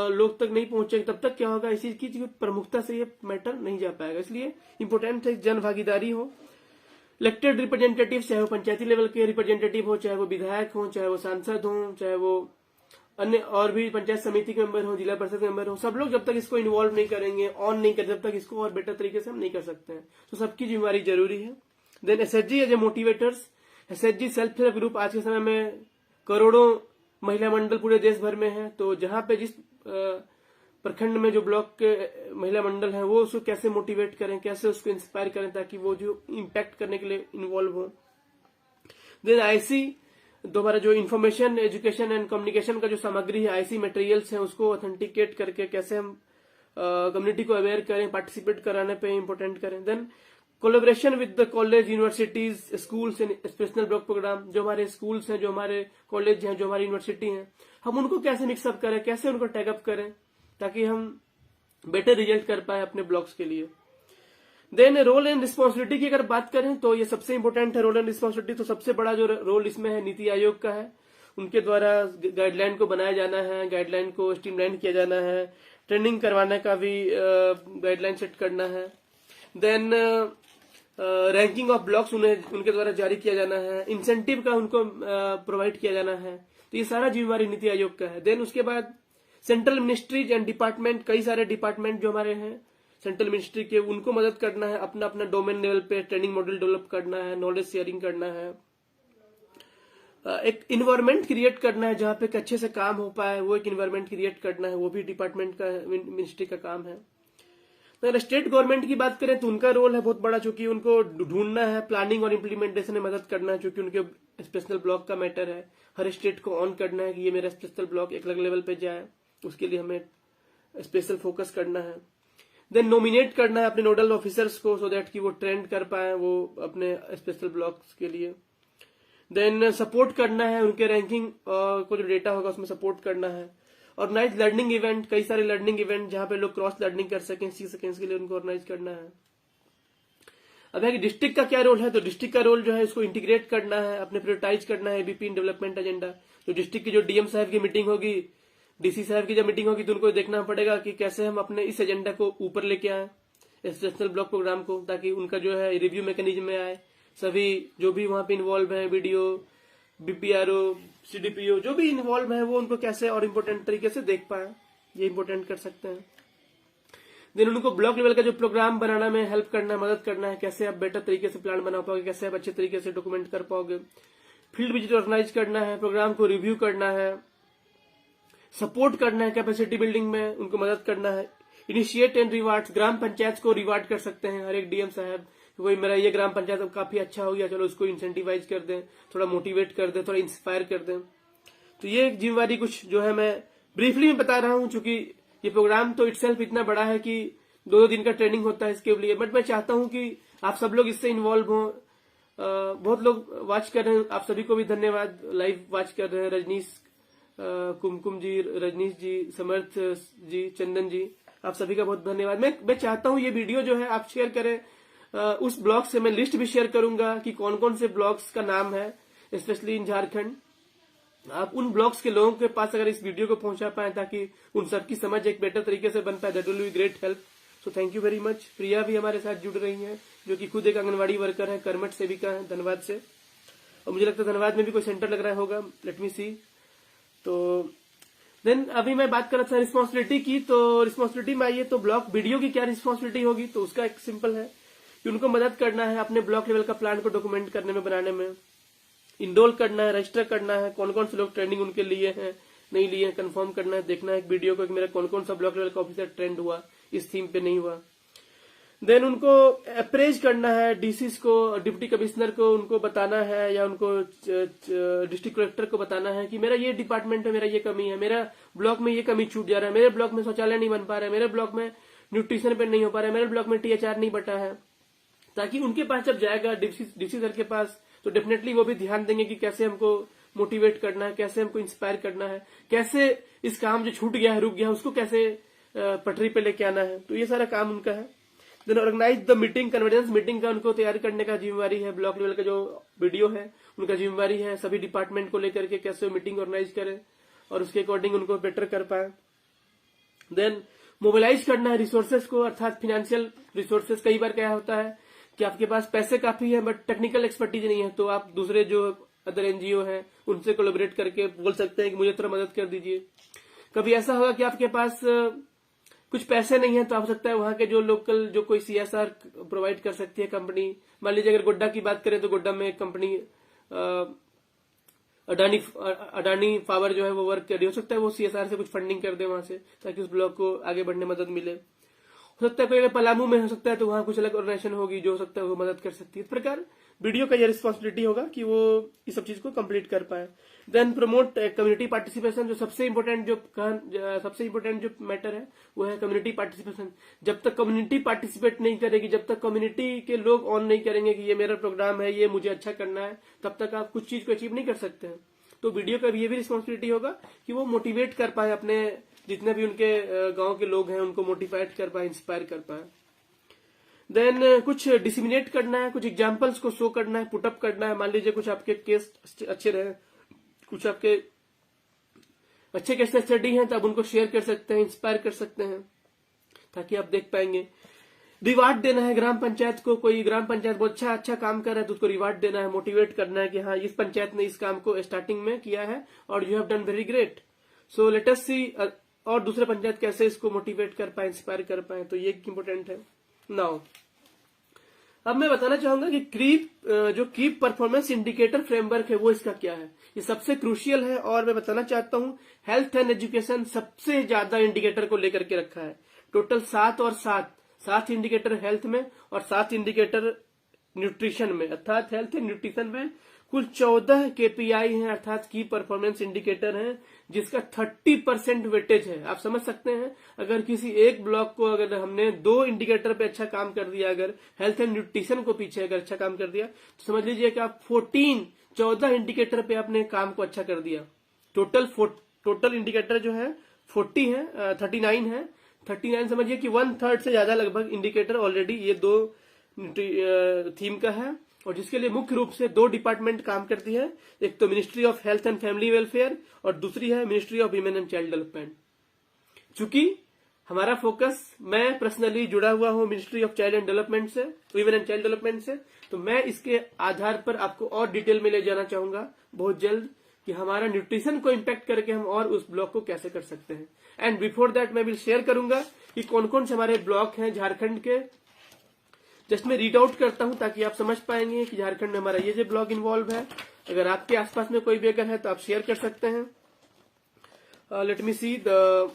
लोग तक नहीं पहुंचेंगे तब तक क्या होगा, इसी की प्रमुखता से ये मैटर नहीं जा पाएगा। इसलिए इंपोर्टेंट है जन भागीदारी हो, इलेक्टेड रिप्रेजेंटेटिव, चाहे वो पंचायती लेवल के रिप्रेजेंटेटिव हो, चाहे वो विधायक हो, चाहे वो सांसद हो, चाहे वो अन्य और भी पंचायत समिति के मेंबर हो, जिला परिषद के मेंबर हो, सब लोग जब तक इसको इन्वॉल्व नहीं करेंगे, ऑन नहीं करेंगे, तब तक इसको और बेटर तरीके से हम नहीं कर सकते हैं। तो सबकी जिम्मेवारी जरूरी है। Then SHG as a motivators, SHG self help group आज के समय में करोड़ों महिला मंडल पूरे देश भर में है, तो जहां पे जिस प्रखंड में जो ब्लॉक के महिला मंडल है वो उसको कैसे मोटिवेट करें, कैसे उसको इंस्पायर करें ताकि वो जो इम्पैक्ट करने के लिए इन्वॉल्व हो। देन आईसी, तो हमारा जो इन्फॉर्मेशन एजुकेशन एंड कम्युनिकेशन का जो सामग्री है, आईसी मटेरियल्स है, उसको ऑथेंटिकेट करके कैसे हम कम्युनिटी को अवेयर करें, पार्टिसिपेट कराने पे इम्पोर्टेंट करें। Then collaboration with the college, universities, schools and aspirational block program, जो हमारे स्कूल्स हैं, जो हमारे कॉलेज हैं, जो हमारी यूनिवर्सिटी हैं, हम उनको कैसे मिक्सअप करें, कैसे उनको टैगअप करें ताकि हम बेटर रिजल्ट कर पाए अपने ब्लॉक्स के लिए। देन रोल एंड रिस्पॉन्सिबिलिटी की अगर बात करें तो ये सबसे इंपॉर्टेंट है रोल एंड रिस्पॉन्सिबिलिटी। तो सबसे बड़ा जो रोल इसमें है नीति आयोग का है, उनके द्वारा गाइडलाइन को बनाया जाना है, गाइडलाइन को स्ट्रीमलाइन किया जाना है, ट्रेनिंग करवाने का भी गाइडलाइन सेट करना है। देन रैंकिंग ऑफ ब्लॉक्स उनके द्वारा जारी किया जाना है, इंसेंटिव का उनको प्रोवाइड किया जाना है, तो ये सारा जिम्मेवारी नीति आयोग का है। देन उसके बाद सेंट्रल मिनिस्ट्रीज एंड डिपार्टमेंट, कई सारे डिपार्टमेंट जो हमारे हैं सेंट्रल मिनिस्ट्री के, उनको मदद करना है, अपना अपना डोमेन लेवल पे ट्रेनिंग मॉडल डेवलप करना है, नॉलेज शेयरिंग करना है। एक इन्वायरमेंट क्रिएट करना है जहां पे अच्छे से काम हो पाए, वो एक इन्वायरमेंट क्रिएट करना है, वो भी डिपार्टमेंट का, मिनिस्ट्री का काम है। तो अगर स्टेट गवर्नमेंट की बात करें तो उनका रोल है बहुत बड़ा, चूंकि उनको ढूंढना है, प्लानिंग और इम्प्लीमेंटेशन में मदद करना है, चूंकि उनके स्पेशल ब्लॉक का मैटर है। हर स्टेट को ऑन करना है कि ये मेरा स्पेशल ब्लॉक एक अलग लेवल पे जाए, उसके लिए हमें स्पेशल फोकस करना है। देन नॉमिनेट करना है अपने नोडल ऑफिसर्स को, सो दैट कि वो ट्रेंड कर पाए वो अपने स्पेशल ब्लॉक्स के लिए। देन सपोर्ट करना है उनके रैंकिंग को, जो डेटा होगा उसमें सपोर्ट करना है। ऑर्गेनाइज लर्निंग इवेंट, कई सारे लर्निंग इवेंट जहां पे लोग क्रॉस लर्निंग कर सकें, सीख सकें, इसके लिए उनको ऑर्गेनाइज करना है। अब है कि डिस्ट्रिक्ट का क्या रोल है, तो डिस्ट्रिक्ट का रोल जो है इसको इंटीग्रेट करना है, अपने प्रायोरिटाइज करना है एबीपी इन डेवलपमेंट एजेंडा। तो डिस्ट्रिक्ट की जो डीएम साहब की मीटिंग होगी, डीसी साहब की जब मीटिंग होगी, तो उनको देखना पड़ेगा कि कैसे हम अपने इस एजेंडा को ऊपर लेके आए, स्पेशल ब्लॉक प्रोग्राम को, ताकि उनका जो है रिव्यू मैकेनिज्म में आए। सभी जो भी वहां पे इन्वॉल्व है, बीडीओ, बीपीआरओ, सीडीपीओ, जो भी इन्वॉल्व है, वो उनको कैसे और इम्पोर्टेंट तरीके से देख पाए, ये इम्पोर्टेंट कर सकते हैं। देन उनको ब्लॉक लेवल का जो प्रोग्राम बनाना में हेल्प करना है, मदद करना है, कैसे आप बेटर तरीके से प्लान बना पाओगे, कैसे आप अच्छे तरीके से डॉक्यूमेंट कर पाओगे। फील्ड विजिट ऑर्गेनाइज करना है, प्रोग्राम को रिव्यू करना है, सपोर्ट करना है, कैपेसिटी बिल्डिंग में उनको मदद करना है। इनिशिएट एंड रिवार्ड्स, ग्राम पंचायत को रिवार्ड कर सकते हैं हर एक डीएम साहब, वही मेरा ये ग्राम पंचायत अब काफी अच्छा हो गया, चलो उसको इंसेंटिवाइज कर दें, थोड़ा मोटिवेट कर दें, थोड़ा इंस्पायर कर दें। तो ये एक जिम्मेवारी कुछ जो है मैं ब्रीफली में बता रहा हूं, चूंकि ये प्रोग्राम तो इटसेल्फ इतना बड़ा है कि 2 दिन का ट्रेनिंग होता है इसके लिए, बट मैं चाहता हूं कि आप सब लोग इससे इन्वॉल्व हों। बहुत लोग वॉच कर रहे हैं, आप सभी को भी धन्यवाद, लाइव वॉच कर रहे हैं। रजनीश, कुमकुम जी, रजनीश जी, समर्थ जी, चंदन जी, आप सभी का बहुत धन्यवाद। मैं चाहता हूं ये वीडियो जो है आप शेयर करें, उस ब्लॉग से मैं लिस्ट भी शेयर करूंगा कि कौन कौन से ब्लॉग्स का नाम है, स्पेशली इन झारखंड। आप उन ब्लॉग्स के लोगों के पास अगर इस वीडियो को पहुंचा पाए, ताकि उन सबकी समझ एक बेटर तरीके से बन पाए, that will be great help. So thank you very much. Priya भी हमारे साथ जुड़ रही हैं, जो कि खुद एक आंगनबाड़ी वर्कर है, कर्मठ सेविका है धनबाद से, और मुझे लगता है धनबाद में भी कोई सेंटर लग रहा होगा, लेट मी सी। तो देन अभी मैं बात कर रहा था रिस्पॉन्सिबिलिटी की, तो रिस्पॉन्सिबिलिटी में आइए तो ब्लॉक वीडियो की क्या रिस्पॉन्सिबिलिटी होगी, तो उसका एक सिंपल है कि उनको मदद करना है अपने ब्लॉक लेवल का प्लान को डॉक्यूमेंट करने में, बनाने में, इनरोल करना है, रजिस्टर करना है, कौन कौन से लोग ट्रेनिंग उनके लिए हैं, नहीं लिए, कंफर्म करना है, देखना है एक वीडियो को कि मेरा कौन कौन सा ब्लॉक लेवल का ऑफिसर ट्रेंड हुआ, इस थीम पे नहीं हुआ। देन उनको अप्रेज करना है, डीसीज को, डिप्टी कमिश्नर को उनको बताना है, या उनको डिस्ट्रिक्ट कलेक्टर को बताना है कि मेरा ये डिपार्टमेंट है, मेरा ये कमी है, मेरा ब्लॉक में ये कमी छूट जा रहा है, मेरे ब्लॉक में शौचालय नहीं बन पा रहा है, मेरे ब्लॉक में न्यूट्रिशन पे नहीं हो पा रहा है, मेरे ब्लॉक में टीएचआर नहीं बटा है। ताकि उनके पास जब जाएगा डीसी सर के पास, तो डेफिनेटली वो भी ध्यान देंगे कि कैसे हमको मोटिवेट करना है, कैसे हमको इंस्पायर करना है, कैसे इस काम जो छूट गया है, रुक गया है, उसको कैसे पटरी पे लेके आना है। तो ये सारा काम उनका है। Then organise the meeting, convergence meeting का उनको तैयार करने का जिम्मेवारी है। ब्लॉक लेवल का जो वीडियो है उनका जिम्मेवारी है, सभी डिपार्टमेंट को लेकर के कैसे मीटिंग ऑर्गेनाइज करें और उसके अकॉर्डिंग उनको बेटर कर पाए। देन मोबिलाइज करना है रिसोर्सेज को, अर्थात फाइनेंशियल रिसोर्सेज। कई बार क्या होता है कि आपके पास पैसे काफी है बट टेक्निकल एक्सपर्टीज नहीं है, तो आप दूसरे जो अदर एनजीओ हैं उनसे कोलैबोरेट करके बोल सकते हैं कि मुझे थोड़ा मदद कर दीजिए। कभी ऐसा होगा कि आपके पास कुछ पैसे नहीं है, तो आप सकता है वहां के जो लोकल जो कोई सीएसआर प्रोवाइड कर सकती है कंपनी, मान लीजिए अगर गोड्डा की बात करें तो गोड्डा में एक कंपनी अडानी पावर जो है वो वर्क कर रही, हो सकता है वो सीएसआर से कुछ फंडिंग कर दे वहां से, ताकि उस ब्लॉक को आगे बढ़ने में मदद मिले। हो सकता है कोई अगर पलामू में हो सकता है तो वहां कुछ अलग ऑर्गेनाइजेशन होगी जो हो सकता है वो मदद कर सकती है। इस प्रकार वीडियो का यह रिस्पॉन्सिबिलिटी होगा कि वो इस सब चीज को कंप्लीट कर पाए। देन प्रमोट कम्युनिटी पार्टिसिपेशन, जो सबसे इम्पोर्टेंट जो मैटर है वो है कम्युनिटी पार्टिसिपेशन। जब तक कम्युनिटी पार्टिसिपेट नहीं करेगी, जब तक कम्युनिटी के लोग ऑन नहीं करेंगे कि ये मेरा प्रोग्राम है, ये मुझे अच्छा करना है, तब तक आप कुछ चीज को अचीव नहीं कर सकते हैं। तो वीडियो का ये भी रिस्पॉन्सिबिलिटी होगा कि वो मोटिवेट कर पाए अपने जितने भी उनके गांव के लोग हैं उनको मोटिवेट कर पाए, इंस्पायर कर पाए। देन कुछ डिसिमिनेट करना है, कुछ एग्जांपल्स को शो करना है, पुटअप करना है। मान लीजिए कुछ आपके केस अच्छे रहे, कुछ आपके अच्छे केस स्टडी हैं, तो आप उनको शेयर कर सकते हैं, इंस्पायर कर सकते हैं, ताकि आप देख पाएंगे। रिवार्ड देना है ग्राम पंचायत को, कोई ग्राम पंचायत बहुत अच्छा काम कर रहा है तो उसको रिवार्ड देना है, मोटिवेट करना है कि हाँ इस पंचायत ने इस काम को स्टार्टिंग में किया है और you have done very great, so let us see, और दूसरे पंचायत कैसे इसको मोटिवेट कर पाए, इंस्पायर कर पाए। तो ये इंपोर्टेंट है। नाउ अब मैं बताना चाहूंगा कि जो कीप परफॉर्मेंस इंडिकेटर फ्रेमवर्क है वो इसका क्या है। ये सबसे क्रूशियल है और मैं बताना चाहता हूं हेल्थ एंड एजुकेशन सबसे ज्यादा इंडिकेटर को लेकर के रखा है। टोटल 7 इंडिकेटर हेल्थ में और 7 इंडिकेटर न्यूट्रिशन में, अर्थात हेल्थ एंड न्यूट्रिशन में कुल 14 केपीआई हैं, अर्थात की परफॉर्मेंस इंडिकेटर हैं, जिसका 30% वेटेज है। आप समझ सकते हैं अगर किसी एक ब्लॉक को अगर हमने 2 इंडिकेटर पे अच्छा काम कर दिया, अगर हेल्थ एंड न्यूट्रिशन को पीछे अगर अच्छा काम कर दिया, तो समझ लीजिए कि आप 14 इंडिकेटर पे अपने काम को अच्छा कर दिया। टोटल इंडिकेटर जो है 40 है, 39 है। 39 समझिए कि 1/3 से ज्यादा लगभग इंडिकेटर ऑलरेडी ये 2 थीम का है, और जिसके लिए मुख्य रूप से 2 डिपार्टमेंट काम करती है। एक तो ministry of health and family welfare और दूसरी है ministry of women and child development. चूंकि हमारा फोकस, मैं पर्सनली जुड़ा हुआ हूं ministry of child and development से, वीमेन एंड चाइल्ड डेवलपमेंट से, तो मैं इसके आधार पर आपको और डिटेल में ले जाना चाहूंगा बहुत जल्द कि हमारा न्यूट्रिशन को इम्पैक्ट करके हम और उस ब्लॉक को कैसे कर सकते हैं। एंड बिफोर दैट मैं विल शेयर करूंगा कि कौन कौन से हमारे ब्लॉक हैं झारखंड के। जस्ट मैं रीड आउट करता हूं ताकि आप समझ पाएंगे कि झारखंड में हमारा ये ब्लॉक इन्वॉल्व है। अगर आपके आसपास में कोई भी अगर है तो आप शेयर कर सकते हैं। Let me see the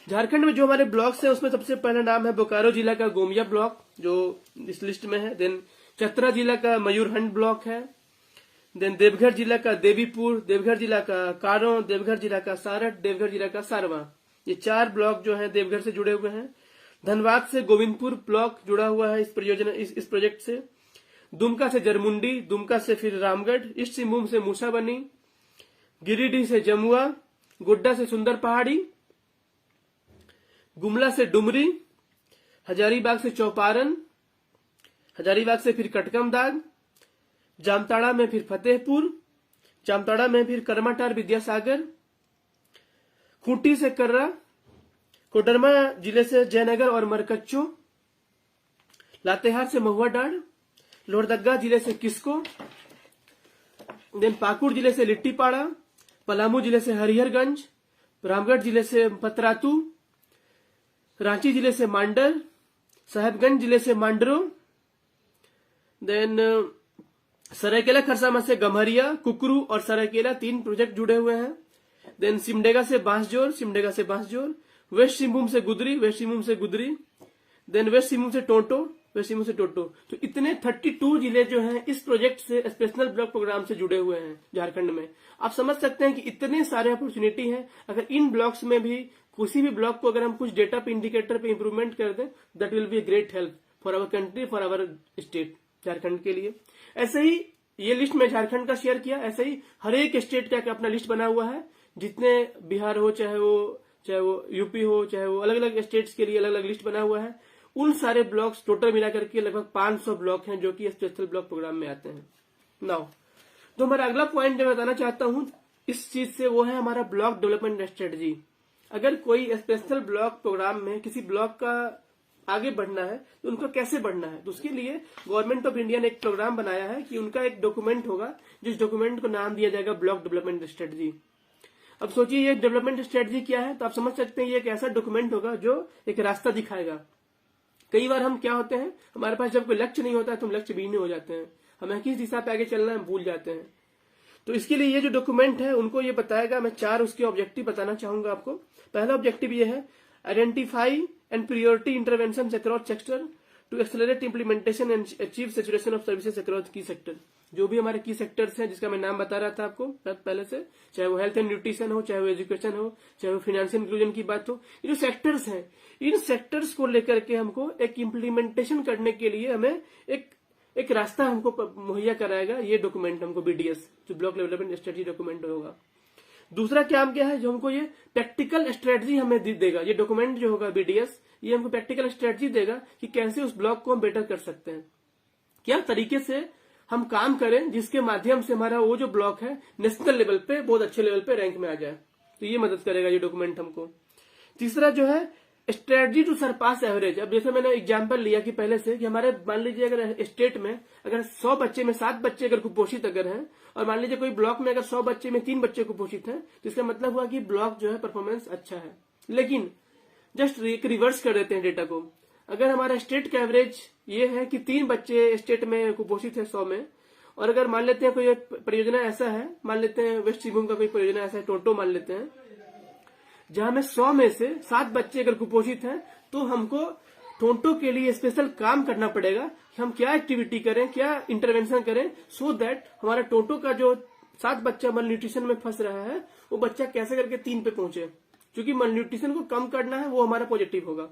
Jharkhand में जो हमारे ब्लॉक्स हैं उसमें सबसे पहला नाम है बोकारो जिला का गोमिया ब्लॉक, जो इस लिस्ट में है। देन चतरा जिला का मयूरहंड ब्लॉक है। देन देवघर जिला का देवीपुर, देवघर जिला का कारो, देवघर जिला का सारठ, देवघर जिला का सारवा। ये 4 ब्लॉक जो हैं देवघर से जुड़े हुए हैं। धनबाद से गोविंदपुर ब्लॉक जुड़ा हुआ है इस परियोजना इस प्रोजेक्ट से। दुमका से जरमुंडी, दुमका से फिर रामगढ़, ईस्ट सिंहभूम से मूसाबनी, गिरिडीह से जमुआ, गोड्डा से सुंदर पहाड़ी, गुमला से डुमरी, हजारीबाग से चौपारण, हजारीबाग से फिर कटकमदाग, जामताड़ा में फिर फतेहपुर, जामताड़ा में फिर करमाटार विद्यासागर, खूंटी से कर्रा, कोडरमा जिले से जयनगर और मरकच्चो, लातेहार से महुआडांड, लोहरदगा जिले से किस्को, देन पाकुड़ जिले से लिट्टीपाड़ा, पलामू जिले से हरिहरगंज, रामगढ़ जिले से पतरातू, रांची जिले से मांडर, साहेबगंज जिले से मांडरो, देन सरायकेला खरसामा से गम्हरिया, कुकरू और सरायकेला 3 प्रोजेक्ट जुड़े हुए हैं। देन सिमडेगा से बांसजोर, वेस्ट सिंहभूम से गुदरी, देन वेस्ट सिंहभूम से टोटो। तो इतने 32 जिले जो हैं इस प्रोजेक्ट से, स्पेशल ब्लॉक प्रोग्राम से जुड़े हुए हैं झारखंड में। आप समझ सकते हैं कि इतने सारे अपॉर्चुनिटी हैं। अगर इन ब्लॉक्स में भी किसी भी ब्लॉक को अगर हम कुछ डेटा पे, इंडिकेटर पे इंप्रूवमेंट कर दें, that will be a great help for our country, for our state, Jharkhand के लिए। ऐसे ही ये लिस्ट में झारखंड का शेयर किया, ऐसे ही हर एक स्टेट का अपना लिस्ट बना हुआ है। जितने बिहार हो, चाहे वो यूपी हो, चाहे वो अलग अलग स्टेट्स के लिए अलग अलग लिस्ट बना हुआ है। उन सारे ब्लॉक्स टोटल मिला करके लगभग 500 ब्लॉक हैं जो कि स्पेशल ब्लॉक प्रोग्राम में आते हैं। नाउ तो हमारा अगला पॉइंट जो बताना चाहता हूं इस चीज से, वो है हमारा ब्लॉक डेवलपमेंट स्ट्रेटजी। अगर कोई स्पेशल ब्लॉक प्रोग्राम में किसी ब्लॉक का आगे बढ़ना है तो उनको कैसे बढ़ना है, तो उसके लिए गवर्नमेंट ऑफ इंडिया ने एक प्रोग्राम बनाया है कि उनका एक डॉक्यूमेंट होगा, जिस डॉक्यूमेंट को नाम दिया जाएगा ब्लॉक डेवलपमेंट स्ट्रेटजी। अब सोचिए ये डेवलपमेंट स्ट्रेटजी क्या है, तो आप समझ सकते हैं ये एक ऐसा डॉक्यूमेंट होगा जो एक रास्ता दिखाएगा। कई बार हम क्या होते हैं, हमारे पास जब कोई लक्ष्य नहीं होता है तो हम लक्ष्य बीने हो जाते हैं, हमें किस दिशा पे आगे चलना है हम भूल जाते हैं। तो इसके लिए ये जो डॉक्यूमेंट है उनको ये बताएगा। मैं 4 उसके ऑब्जेक्टिव बताना चाहूंगा आपको। पहला ऑब्जेक्टिव ये है, identify and priority intervention across sector to accelerate implementation and achieve saturation of services across key sector. जो भी हमारे की सेक्टर्स हैं जिसका मैं नाम बता रहा था आपको पहले से, चाहे वो हेल्थ एंड न्यूट्रिशन हो, चाहे वो एजुकेशन हो, चाहे वो फाइनेंशियल इंक्लूजन की बात हो, ये जो सेक्टर्स हैं इन सेक्टर्स को लेकर के हमको एक इम्प्लीमेंटेशन करने के लिए हमें एक रास्ता हमको मुहैया कराएगा ये डॉक्यूमेंट हमको, बीडीएस जो ब्लॉक डेवलपमेंट स्ट्रेटजी डॉक्यूमेंट होगा। दूसरा काम क्या है, जो हमको ये प्रैक्टिकल स्ट्रेटजी हमें देगा। ये डॉक्यूमेंट जो होगा बीडीएस, ये हमको प्रैक्टिकल स्ट्रेटजी देगा कि कैसे उस ब्लॉक को हम बेटर कर सकते हैं, क्या तरीके से हम काम करें जिसके माध्यम से हमारा वो जो ब्लॉक है नेशनल लेवल पे बहुत अच्छे लेवल पे रैंक में आ जाए। तो ये मदद करेगा ये डॉक्यूमेंट हमको। तीसरा जो है स्ट्रेटजी टू सरपास एवरेज। अब जैसे मैंने एग्जांपल लिया कि पहले से कि हमारे मान लीजिए अगर स्टेट में अगर 100 बच्चे में 7 बच्चे अगर कुपोषित अगर हैं, और मान लीजिए कोई ब्लॉक में अगर 100 बच्चे में 3 बच्चे कुपोषित हैं, तो इसका मतलब हुआ कि ब्लॉक जो है परफॉर्मेंस अच्छा है। लेकिन जस्ट एक रिवर्स कर देते हैं डेटा को। अगर हमारा स्टेट का एवरेज ये है कि 3 बच्चे स्टेट में कुपोषित है 100 में, और अगर मान लेते हैं कोई परियोजना ऐसा है, मान लेते हैं वेस्ट सिंहभूम का कोई परियोजना ऐसा है, टोटो मान लेते हैं, जहां में 100 में से 7 बच्चे अगर कुपोषित हैं, तो हमको टोटो के लिए स्पेशल काम करना पड़ेगा कि हम क्या एक्टिविटी करें, क्या इंटरवेंशन करें, सो दैट हमारा टोटो का जो 7 बच्चा मल न्यूट्रिशन में फंस रहा है, वो बच्चा कैसे करके 3 पे पहुंचे, क्योंकि मल न्यूट्रिशन को कम करना है, वो हमारा पॉजिटिव होगा।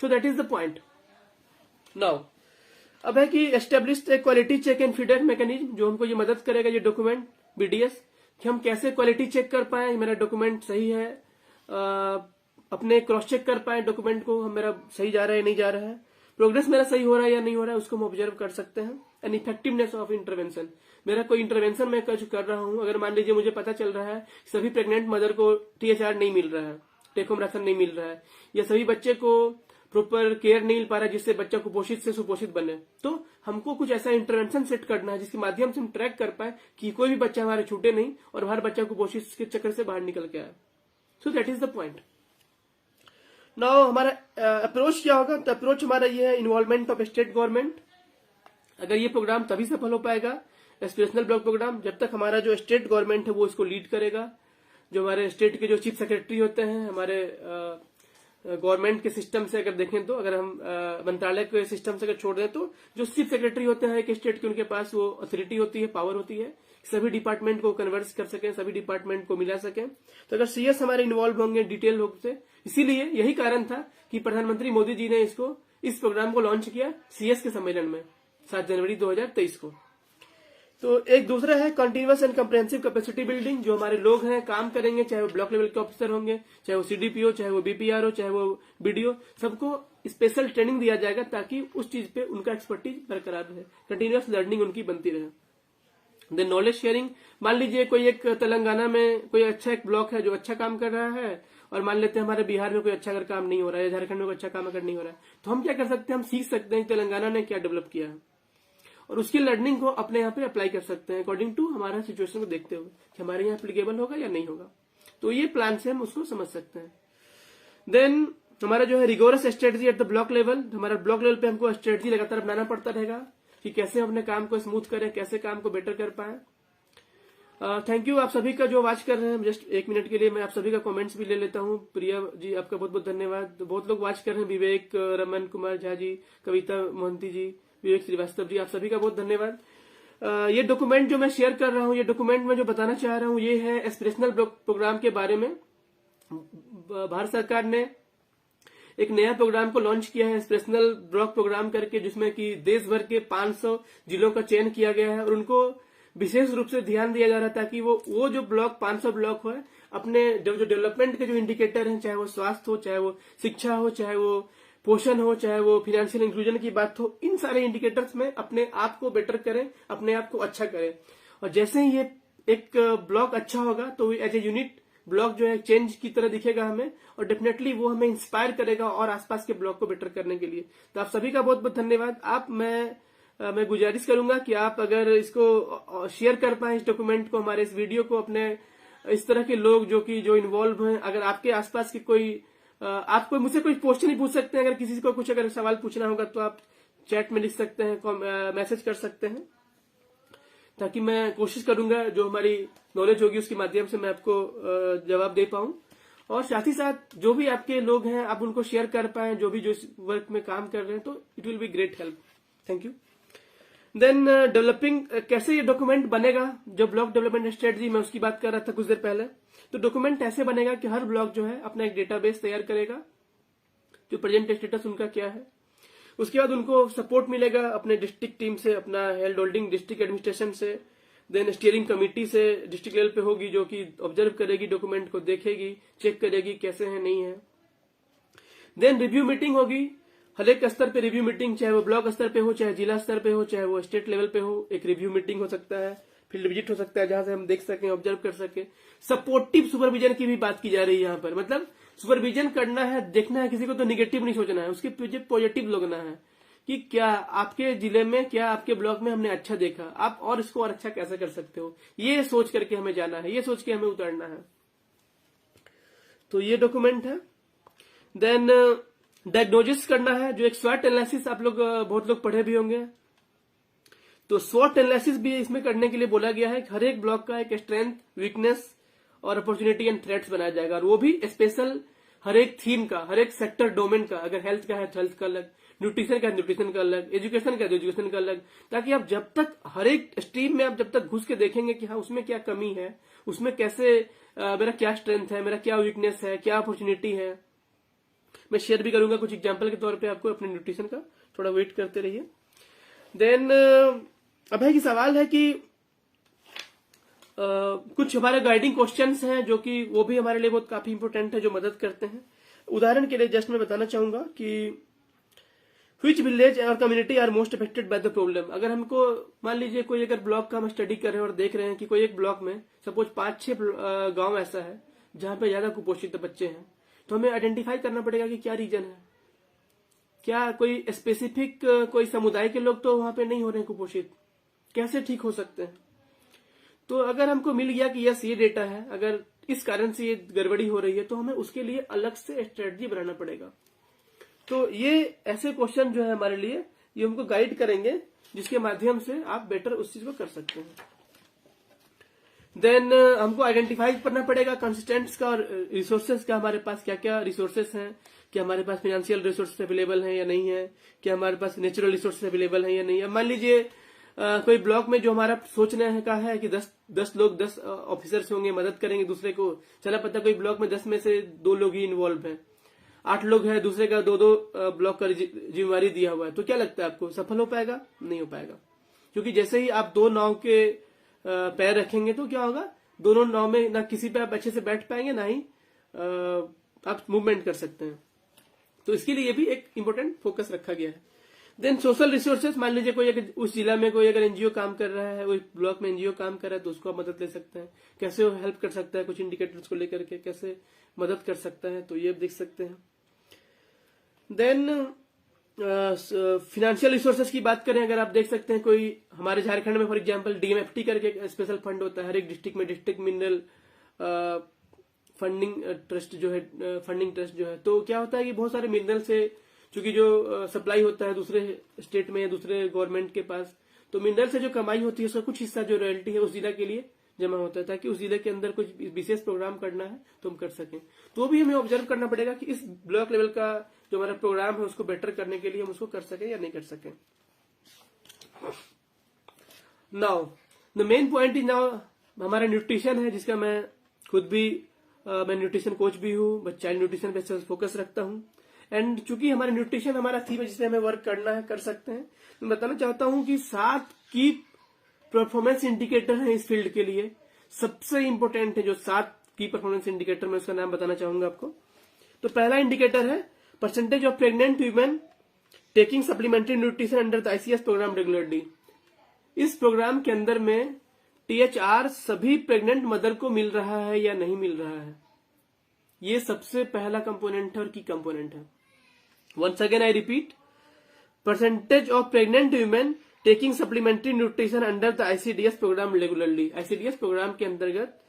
So that is the point. Now अब है कि establish a quality check and feedback mechanism, जो हमको ये मदद करेगा, ये डॉक्यूमेंट बीडीएस, कि हम कैसे क्वालिटी चेक कर पाए मेरा डॉक्यूमेंट सही है, अपने क्रॉस चेक कर पाए डॉक्यूमेंट को, मेरा सही जा रहा है नहीं जा रहा है, प्रोग्रेस मेरा सही हो रहा है या नहीं हो रहा है, उसको हम ऑब्जर्व कर सकते हैं। एंड इफेक्टिवनेस ऑफ इंटरवेंशन, मेरा कोई इंटरवेंशन मैं कुछ कर रहा हूं, अगर मान लीजिए मुझे पता चल रहा है सभी प्रेग्नेंट मदर को THR नहीं मिल रहा है, टेक होम राशन नहीं मिल रहा है, या सभी बच्चे को प्रॉपर केयर नहीं मिल पा रहा है जिससे बच्चा कुपोषित से सुपोषित बने, तो हमको कुछ ऐसा इंटरवेंशन सेट करना है जिसके माध्यम से हम ट्रैक कर पाए कि कोई भी बच्चा हमारे छूटे नहीं और हर बच्चा कुपोषित के चक्कर से बाहर निकल के आए। सो that is the point. Now हमारा अप्रोच क्या होगा? तो अप्रोच हमारा ये है इन्वॉल्वमेंट ऑफ स्टेट गवर्नमेंट। अगर ये प्रोग्राम तभी सफल हो पाएगा, एस्पिरेशनल ब्लॉक प्रोग्राम, जब तक हमारा जो स्टेट गवर्नमेंट है वो इसको लीड करेगा। जो हमारे स्टेट के जो चीफ सेक्रेटरी होते हैं, हमारे गवर्नमेंट के सिस्टम से अगर देखें तो, अगर हम मंत्रालय के सिस्टम से अगर छोड़ दें तो जो चीफ सेक्रेटरी होते हैं एक स्टेट के, उनके पास वो अथॉरिटी होती है, पावर होती है, सभी डिपार्टमेंट को कन्वर्स कर सकें, सभी डिपार्टमेंट को मिला सकें। तो अगर सीएस हमारे इन्वॉल्व होंगे डिटेल रूप से, इसीलिए यही कारण था कि प्रधानमंत्री मोदी जी ने इस प्रोग्राम को लॉन्च किया सीएस के सम्मेलन में 7 जनवरी 2023 को। तो एक दूसरा है continuous and comprehensive capacity building. जो हमारे लोग हैं काम करेंगे, चाहे वो ब्लॉक लेवल के ऑफिसर होंगे, चाहे वो CDPO, चाहे वो BPR हो, चाहे वो BDO, सबको स्पेशल ट्रेनिंग दिया जाएगा ताकि उस चीज पे उनका एक्सपर्टीज बरकरार रहे, कंटिन्यूअस लर्निंग उनकी बनती रहे। देन नॉलेज शेयरिंग, मान लीजिए कोई एक तेलंगाना में कोई अच्छा एक ब्लॉक है जो अच्छा काम कर रहा है, और मान लेते हैं हमारे बिहार में कोई अच्छा अगर काम नहीं हो रहा है, झारखंड में कोई अच्छा काम अगर नहीं हो रहा है, तो हम क्या कर सकते हैं, हम सीख सकते हैं तेलंगाना ने क्या डेवलप किया है और उसकी लर्निंग को अपने यहाँ पे अप्लाई कर सकते हैं अकॉर्डिंग टू हमारा सिचुएशन को देखते हुए कि हमारे यहाँ एप्लीकेबल होगा या नहीं होगा। तो ये प्लान से हम उसको समझ सकते हैं। देन हमारा जो है rigorous strategy at the block level, हमारा ब्लॉक लेवल पे हमको स्ट्रेटजी लगातार बनाना पड़ता रहेगा कि कैसे हम अपने काम को स्मूथ करें, कैसे काम को बेटर कर पाए। थैंक यू आप सभी का जो वॉच कर रहे हैं। जस्ट 1 मिनट के लिए मैं आप सभी का कमेंट्स भी ले लेता हूँ। प्रिया जी आपका बहुत बहुत धन्यवाद। बहुत लोग वॉच कर रहे हैं, विवेक, रमन कुमार झा जी, कविता मोहंती जी, विवेक श्रीवास्तव जी, आप सभी का बहुत धन्यवाद। ये डॉक्यूमेंट जो मैं शेयर कर रहा हूँ, ये डॉक्यूमेंट में जो बताना चाह रहा हूँ ये है एस्पिरेशनल ब्लॉक प्रोग्राम के बारे में। भारत सरकार ने एक नया प्रोग्राम को लॉन्च किया है एस्पिरेशनल ब्लॉक प्रोग्राम करके, जिसमें कि देश भर के 500 जिलों का चयन किया गया है और उनको विशेष रूप से ध्यान दिया जा रहा था कि वो जो ब्लॉक 500 ब्लॉक है अपने जो डेवलपमेंट के जो इंडिकेटर हैं, चाहे वो स्वास्थ्य हो, चाहे वो शिक्षा हो, चाहे वो पोषण हो, चाहे वो फाइनेंशियल इंक्लूजन की बात हो, इन सारे इंडिकेटर्स में अपने आप को बेटर करें, अपने आप को अच्छा करें। और जैसे ही ये एक ब्लॉक अच्छा होगा तो एज ए यूनिट ब्लॉक जो है चेंज की तरह दिखेगा हमें, और डेफिनेटली वो हमें इंस्पायर करेगा और आसपास के ब्लॉक को बेटर करने के लिए। तो आप सभी का बहुत बहुत धन्यवाद। मैं गुजारिश करूंगा कि आप अगर इसको शेयर कर पाए, इस डॉक्यूमेंट को, हमारे इस वीडियो को, अपने इस तरह के लोग जो इन्वॉल्व हैं, अगर आपके आसपास के कोई आप कोई मुझसे कोई क्वेश्चन ही पूछ सकते हैं। अगर किसी को कुछ अगर सवाल पूछना होगा तो आप चैट में लिख सकते हैं, मैसेज कर सकते हैं, ताकि मैं कोशिश करूंगा जो हमारी नॉलेज होगी उसके माध्यम से मैं आपको जवाब दे पाऊं। और साथ ही साथ जो भी आपके लोग हैं आप उनको शेयर कर पाए, जो इस वर्क में काम कर रहे हैं, तो it will be great help. Thank you. Then developing, कैसे ये डॉक्यूमेंट बनेगा, जो ब्लॉक डेवलपमेंट स्ट्रेटजी मैं उसकी बात कर रहा था कुछ देर पहले। तो डॉक्यूमेंट ऐसे बनेगा कि हर ब्लॉक जो है अपना एक डेटाबेस तैयार करेगा, जो प्रेजेंट स्टेटस उनका क्या है। उसके बाद उनको सपोर्ट मिलेगा अपने डिस्ट्रिक्ट टीम से, अपना हेल्थ होल्डिंग डिस्ट्रिक्ट एडमिनिस्ट्रेशन से, देन स्टीयरिंग कमेटी से डिस्ट्रिक्ट लेवल पे होगी, जो कि ऑब्जर्व करेगी, डॉक्यूमेंट को देखेगी, चेक करेगी कैसे है नहीं है। देन रिव्यू मीटिंग होगी, हर एक स्तर पे रिव्यू मीटिंग, चाहे वो ब्लॉक स्तर पे हो, चाहे जिला स्तर पे हो, चाहे वो स्टेट लेवल पे हो, एक रिव्यू मीटिंग हो सकता है, फील्ड विजिट हो सकता है, जहां से हम देख सकें, ऑब्जर्व कर सकें। सपोर्टिव सुपरविजन की भी बात की जा रही है यहाँ पर, मतलब सुपरविजन करना है, देखना है, किसी को तो निगेटिव नहीं सोचना है, उसके पीछे पॉजिटिव लगना है कि क्या आपके जिले में, क्या आपके ब्लॉक में हमने अच्छा देखा, आप और इसको और अच्छा कैसे कर सकते हो, ये सोच करके हमें जाना है, ये सोच के हमें उतरना है। तो ये डॉक्यूमेंट है। देन डायग्नोसिस करना है, जो एक स्वॉट एनालिसिस आप लोग बहुत लोग पढ़े भी होंगे। तो स्वॉट एनालिसिस भी इसमें करने के लिए बोला गया है। हर एक ब्लॉक का एक स्ट्रेंथ, वीकनेस और अपॉर्चुनिटी एंड थ्रेट्स बनाया जाएगा, और वो भी स्पेशल हर एक थीम का, हर एक सेक्टर डोमेन का। अगर हेल्थ का है तो हेल्थ का अलग, न्यूट्रिशन का है न्यूट्रिशन का अलग, एजुकेशन का है तो एजुकेशन का अलग, ताकि आप जब तक हर एक स्ट्रीम में आप जब तक घुस के देखेंगे कि हाँ उसमें क्या कमी है, उसमें कैसे मेरा क्या स्ट्रेंथ है, मेरा क्या वीकनेस है, क्या अपॉर्चुनिटी है। मैं शेयर भी करूंगा कुछ एग्जाम्पल के तौर पे आपको अपने न्यूट्रिशन का, थोड़ा वेट करते रहिए। देन अब है कि सवाल है कि कुछ हमारे गाइडिंग क्वेश्चंस हैं जो कि वो भी हमारे लिए बहुत काफी इंपॉर्टेंट है, जो मदद करते हैं। उदाहरण के लिए जस्ट मैं बताना चाहूंगा कि Which विलेज और community are most affected by the problem. अगर हमको मान लीजिए कोई अगर ब्लॉक का हम स्टडी कर रहे हैं और देख रहे हैं कि कोई एक ब्लॉक में सपोज 5-6 गांव ऐसा है जहां पे ज्यादा कुपोषित बच्चे हैं, तो हमें आइडेंटिफाई करना पड़ेगा कि क्या रीजन है। क्या कोई स्पेसिफिक कोई समुदाय के लोग तो वहां पे नहीं हो रहे हैं कुपोषित, कैसे ठीक हो सकते हैं। तो अगर हमको मिल गया कि यस ये डेटा है, अगर इस कारण से ये गड़बड़ी हो रही है, तो हमें उसके लिए अलग से स्ट्रेटजी बनाना पड़ेगा। तो ये ऐसे क्वेश्चन जो है हमारे लिए, ये हमको गाइड करेंगे, जिसके माध्यम से आप बेटर उस चीज को कर सकते हैं। देन हमको आइडेंटिफाई करना पड़ेगा कंसिस्टेंट्स का और रिसोर्सेज का, हमारे पास क्या क्या रिसोर्सेज हैं, कि हमारे पास फाइनेंशियल रिसोर्सेज अवेलेबल हैं या नहीं है, कि हमारे पास नेचुरल रिसोर्सेज अवेलेबल हैं या नहीं है। मान लीजिए कोई ब्लॉक में जो हमारा सोचने का है कि 10 लोग 10 ऑफिसर्स होंगे, मदद करेंगे दूसरे को। चला पता कोई ब्लॉक में 10 में से 2 लोग ही इन्वॉल्व हैं, 8 लोग हैं, दूसरे का 2-2 ब्लॉक का जिम्मेवारी दिया हुआ है, तो क्या लगता है आपको सफल हो पाएगा? नहीं हो पाएगा। क्योंकि जैसे ही आप 2 नाव के पैर रखेंगे तो क्या होगा, दोनों नाव में ना किसी पे आप अच्छे से बैठ पाएंगे, ना ही आप मूवमेंट कर सकते हैं। तो इसके लिए भी एक इम्पोर्टेंट फोकस रखा गया है। देन सोशल रिसोर्सेज, मान लीजिए कोई अगर उस जिला में कोई अगर एनजीओ काम कर रहा है, उस ब्लॉक में एनजीओ काम कर रहा है, तो उसको आप मदद ले सकते हैं। कैसे वो हेल्प कर सकता है, कुछ इंडिकेटर्स को लेकर के कैसे मदद कर सकता है, तो ये देख सकते हैं। देन फिनेंशियल रिसोर्सेज की बात करें, अगर आप देख सकते हैं कोई हमारे झारखंड में फॉर एग्जांपल डीएमएफटी करके एक स्पेशल फंड होता है हर एक डिस्ट्रिक्ट में, डिस्ट्रिक्ट मिनरल फंडिंग ट्रस्ट जो है, फंडिंग ट्रस्ट जो है। तो क्या होता है कि बहुत सारे मिनरल से चूंकि जो सप्लाई होता है दूसरे स्टेट में या दूसरे गवर्नमेंट के पास, तो मिनरल से जो कमाई होती है उसका कुछ हिस्सा जो रॉयल्टी है उस जिला के लिए जमा होता है, ताकि उस जिले के अंदर कुछ विशेष प्रोग्राम करना है तो हम कर सकें। तो भी हमें ऑब्जर्व करना पड़ेगा कि इस ब्लॉक लेवल का जो हमारा प्रोग्राम है उसको बेटर करने के लिए हम उसको कर सकें या नहीं कर सकें। Now the main point is now हमारा न्यूट्रिशन है, जिसका मैं खुद भी मैं न्यूट्रिशन कोच भी हूँ, बट चाइल्ड न्यूट्रिशन पे फोकस रखता हूँ। एंड चूंकि हमारा न्यूट्रिशन हमारा थीम है जिससे हमें वर्क करना है, कर सकते हैं। मैं बताना चाहता हूँ कि 7 की परफॉर्मेंस इंडिकेटर है इस फील्ड के लिए, सबसे इंपॉर्टेंट है जो 7 की परफॉर्मेंस इंडिकेटर, मैं उसका नाम बताना चाहूंगा आपको। तो पहला इंडिकेटर है percentage of pregnant women taking supplementary nutrition under the ICS program regularly. इस प्रोग्राम के अंदर में टीएचआर सभी प्रेग्नेंट मदर को मिल रहा है या नहीं मिल रहा है, ये सबसे पहला कंपोनेंट है और की कंपोनेंट है। Once again I repeat, percentage of pregnant women taking supplementary nutrition under the ICDS program regularly. ICDS program के अंतर्गत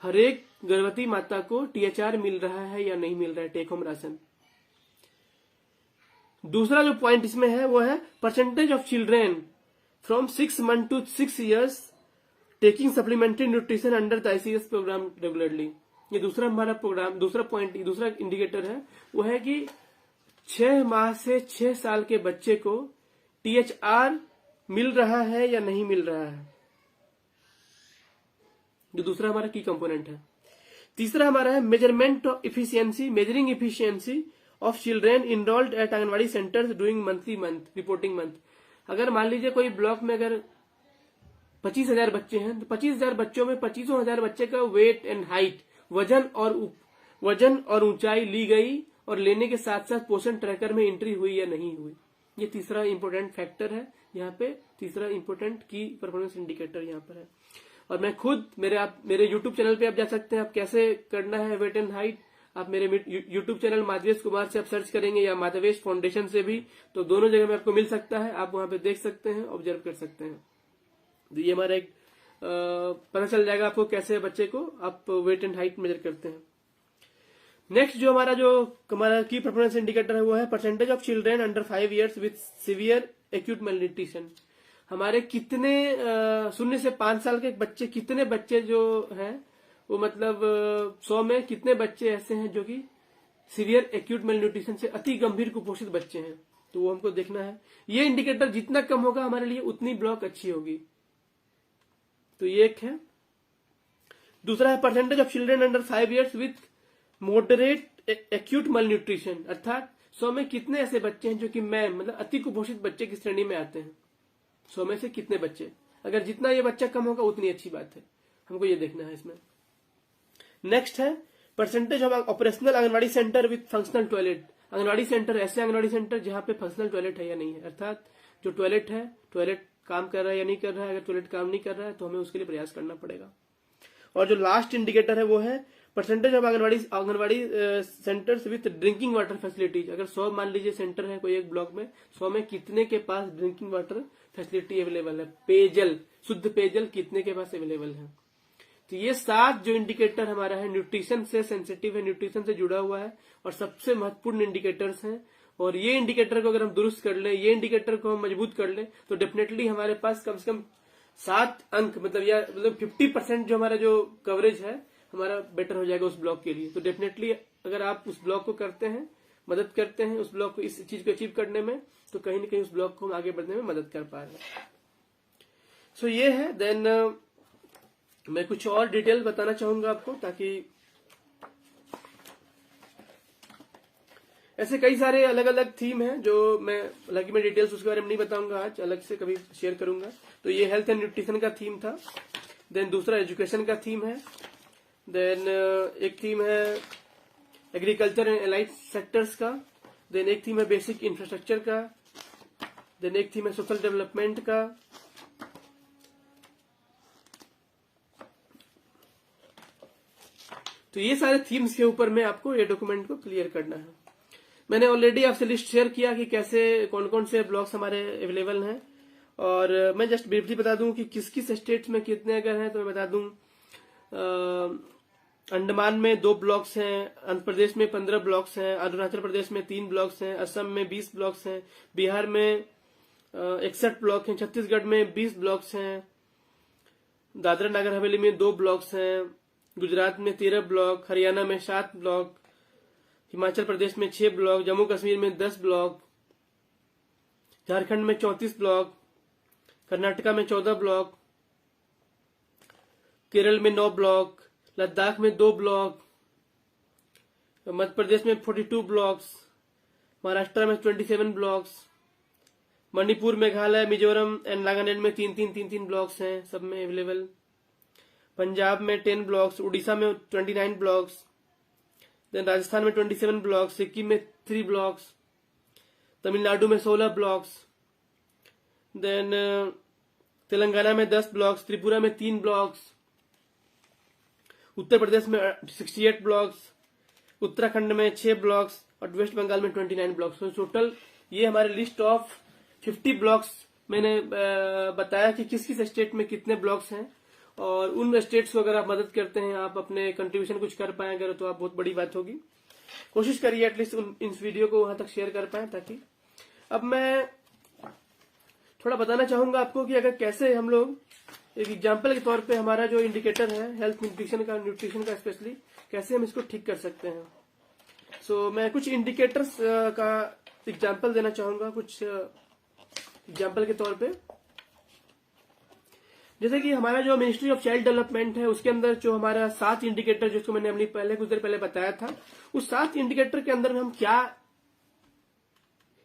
हर एक गर्भवती माता को टीएचआर मिल रहा है या नहीं मिल रहा है, टेक होम राशन। दूसरा जो पॉइंट इसमें है वो है percentage of children from 6 month to 6 years taking supplementary nutrition under the ICDS program regularly. ये दूसरा हमारा प्रोग्राम, दूसरा पॉइंट, दूसरा इंडिकेटर है, वो है कि 6 माह से 6 साल के बच्चे को टीएचआर मिल रहा है या नहीं मिल रहा है, जो दूसरा हमारा की कंपोनेंट है। तीसरा हमारा है measurement of efficiency, measuring efficiency of children enrolled at anganwadi centres doing monthly reporting month. अगर मान लीजिए कोई ब्लॉक में अगर 25,000 बच्चे हैं, तो 25,000 बच्चों में 25,000 बच्चे का वेट एंड हाइट, वजन और ऊंचाई ली गई, और लेने के साथ साथ पोषण ट्रैकर में एंट्री हुई या नहीं हुई। ये तीसरा इंपोर्टेंट फैक्टर है यहाँ पे, तीसरा इंपोर्टेंट की परफॉर्मेंस इंडिकेटर यहाँ पर है। और मैं खुद मेरे यूट्यूब चैनल पे आप जा सकते हैं, आप कैसे करना है वेट एंड हाइट, आप मेरे यूट्यूब चैनल माधवेश कुमार से आप सर्च करेंगे या माधवेश फाउंडेशन से भी, तो दोनों जगह में आपको मिल सकता है, आप वहां पे देख सकते हैं, ऑब्जर्व कर सकते हैं। तो ये हमारा एक पता चल जाएगा आपको कैसे बच्चे को आप वेट एंड हाइट मेजर करते हैं। नेक्स्ट जो हमारा की परफॉर्मेंस इंडिकेटर है वो है percentage of children under 5 years with severe acute malnutrition. हमारे कितने 0 से 5 साल के बच्चे, कितने बच्चे जो हैं वो मतलब 100 में कितने बच्चे ऐसे हैं जो कि सीवियर एक्यूट मेलन्यूट्रिशन से अति गंभीर कुपोषित बच्चे हैं, तो वो हमको देखना है। ये इंडिकेटर जितना कम होगा हमारे लिए उतनी ब्लॉक अच्छी होगी। तो ये एक है। दूसरा है percentage of children under 5 years with moderate acute malnutrition, अर्थात 100 में कितने ऐसे बच्चे हैं जो कि मतलब अति कुपोषित बच्चे की श्रेणी में आते हैं। 100 में से कितने बच्चे, अगर जितना ये बच्चा कम होगा उतनी अच्छी बात है, हमको ये देखना है इसमें। नेक्स्ट है percentage of operational anganwadi centre with functional toilet. Anganwadi centre, ऐसे आंगनवाड़ी सेंटर जहां पे फंक्शनल टॉयलेट है या नहीं है, अर्थात जो टॉयलेट है, टॉयलेट काम कर रहा है या नहीं कर रहा है। अगर टॉयलेट काम नहीं कर रहा है तो हमें उसके लिए प्रयास करना पड़ेगा। और जो लास्ट इंडिकेटर है वो है percentage of anganwadi centres with drinking water facilities. अगर 100 मान लीजिए सेंटर है कोई एक ब्लॉक में, 100 में कितने के पास ड्रिंकिंग वाटर फैसिलिटी अवेलेबल है, पेयजल, शुद्ध पेयजल कितने के पास अवेलेबल है। तो ये 7 जो इंडिकेटर हमारा है न्यूट्रिशन से सेंसिटिव है, न्यूट्रिशन से जुड़ा हुआ है और सबसे महत्वपूर्ण इंडिकेटर्स हैं। और ये इंडिकेटर को अगर हम दुरुस्त कर लें, ये इंडिकेटर को हम मजबूत कर लें, तो डेफिनेटली हमारे पास कम से कम 7 अंक मतलब 50% जो हमारा जो कवरेज है हमारा बेटर हो जाएगा उस ब्लॉक के लिए। तो डेफिनेटली अगर आप उस ब्लॉक को करते हैं, मदद करते हैं उस ब्लॉक को इस चीज को अचीव करने में, तो कहीं ना कहीं उस ब्लॉक को हम आगे बढ़ने में मदद कर पा रहे हैं। सो ये है। देन मैं कुछ और डिटेल बताना चाहूंगा आपको, ताकि ऐसे कई सारे अलग अलग थीम हैं जो हालांकि मैं डिटेल्स उसके बारे में नहीं बताऊंगा, आज अलग से कभी शेयर करूंगा। तो ये हेल्थ एंड न्यूट्रिशन का थीम था। देन दूसरा एजुकेशन का थीम है। देन एक थीम है एग्रीकल्चर एंड एलाइड सेक्टर्स का। देन एक थीम है बेसिक इंफ्रास्ट्रक्चर का। देन एक थीम है सोशल डेवलपमेंट का। तो ये सारे थीम्स के ऊपर में आपको ये डॉक्यूमेंट को क्लियर करना है। मैंने ऑलरेडी आपसे लिस्ट शेयर किया कि कैसे कौन कौन से ब्लॉक्स हमारे अवेलेबल हैं, और मैं जस्ट ब्रीफली बता दूं कि किस किस स्टेट्स में कितने अगर हैं। तो मैं बता दूं अंडमान में 2 ब्लॉक्स हैं, आंध्र प्रदेश में 15 ब्लॉक्स हैं, अरुणाचल प्रदेश में 3 ब्लॉक्स हैं, असम में 20 ब्लॉक्स हैं, बिहार में 61 ब्लॉक हैं, छत्तीसगढ़ में 20 ब्लॉक्स हैं, दादरा नगर हवेली में 2 ब्लॉक्स हैं, गुजरात में 13 ब्लॉक, हरियाणा में 7 ब्लॉक, हिमाचल प्रदेश में 6 ब्लॉक, जम्मू कश्मीर में 10 ब्लॉक, झारखंड में 34 ब्लॉक, कर्नाटका में 14 ब्लॉक, केरल में 9 ब्लॉक, लद्दाख में 2 ब्लॉक, मध्य प्रदेश में 42 ब्लॉक्स, महाराष्ट्र में 27 ब्लॉक्स, मणिपुर, मेघालय, मिजोरम एंड नागालैंड में 3 ब्लॉक्स हैं, सब में अवेलेबल। पंजाब में 10 ब्लॉक्स, उड़ीसा में 29 ब्लॉक्स, देन राजस्थान में 27 ब्लॉक्स, सिक्किम में 3 ब्लॉक्स, तमिलनाडु में 16 ब्लॉक्स, देन तेलंगाना में 10 ब्लॉक्स, त्रिपुरा में 3 ब्लॉक्स, उत्तर प्रदेश में 68 ब्लॉक्स, उत्तराखंड में 6 ब्लॉक्स और वेस्ट बंगाल में 29 ब्लॉक्स। तो टोटल ये हमारे लिस्ट ऑफ 50 ब्लॉक्स मैंने बताया कि किस किस स्टेट में कितने ब्लॉक्स हैं, और उन स्टेट्स को अगर आप मदद करते हैं, आप अपने कंट्रीब्यूशन कुछ कर पाए अगर, तो आप बहुत बड़ी बात होगी। कोशिश करिए एटलीस्ट इस वीडियो को वहां तक शेयर कर पाए ताकि। अब मैं थोड़ा बताना चाहूंगा आपको कि अगर कैसे हम लोग एक एग्जाम्पल के तौर पे हमारा जो इंडिकेटर है हेल्थ न्यूट्रिशन का स्पेशली, कैसे हम इसको ठीक कर सकते हैं। सो मैं कुछ इंडिकेटर्स का एग्जाम्पल देना चाहूंगा, कुछ एग्जाम्पल के तौर पे। जैसे कि हमारा जो मिनिस्ट्री ऑफ चाइल्ड डेवलपमेंट है उसके अंदर जो हमारा 7 इंडिकेटर, जिसको मैंने अपनी कुछ देर पहले बताया था, उस 7 इंडिकेटर के अंदर हम क्या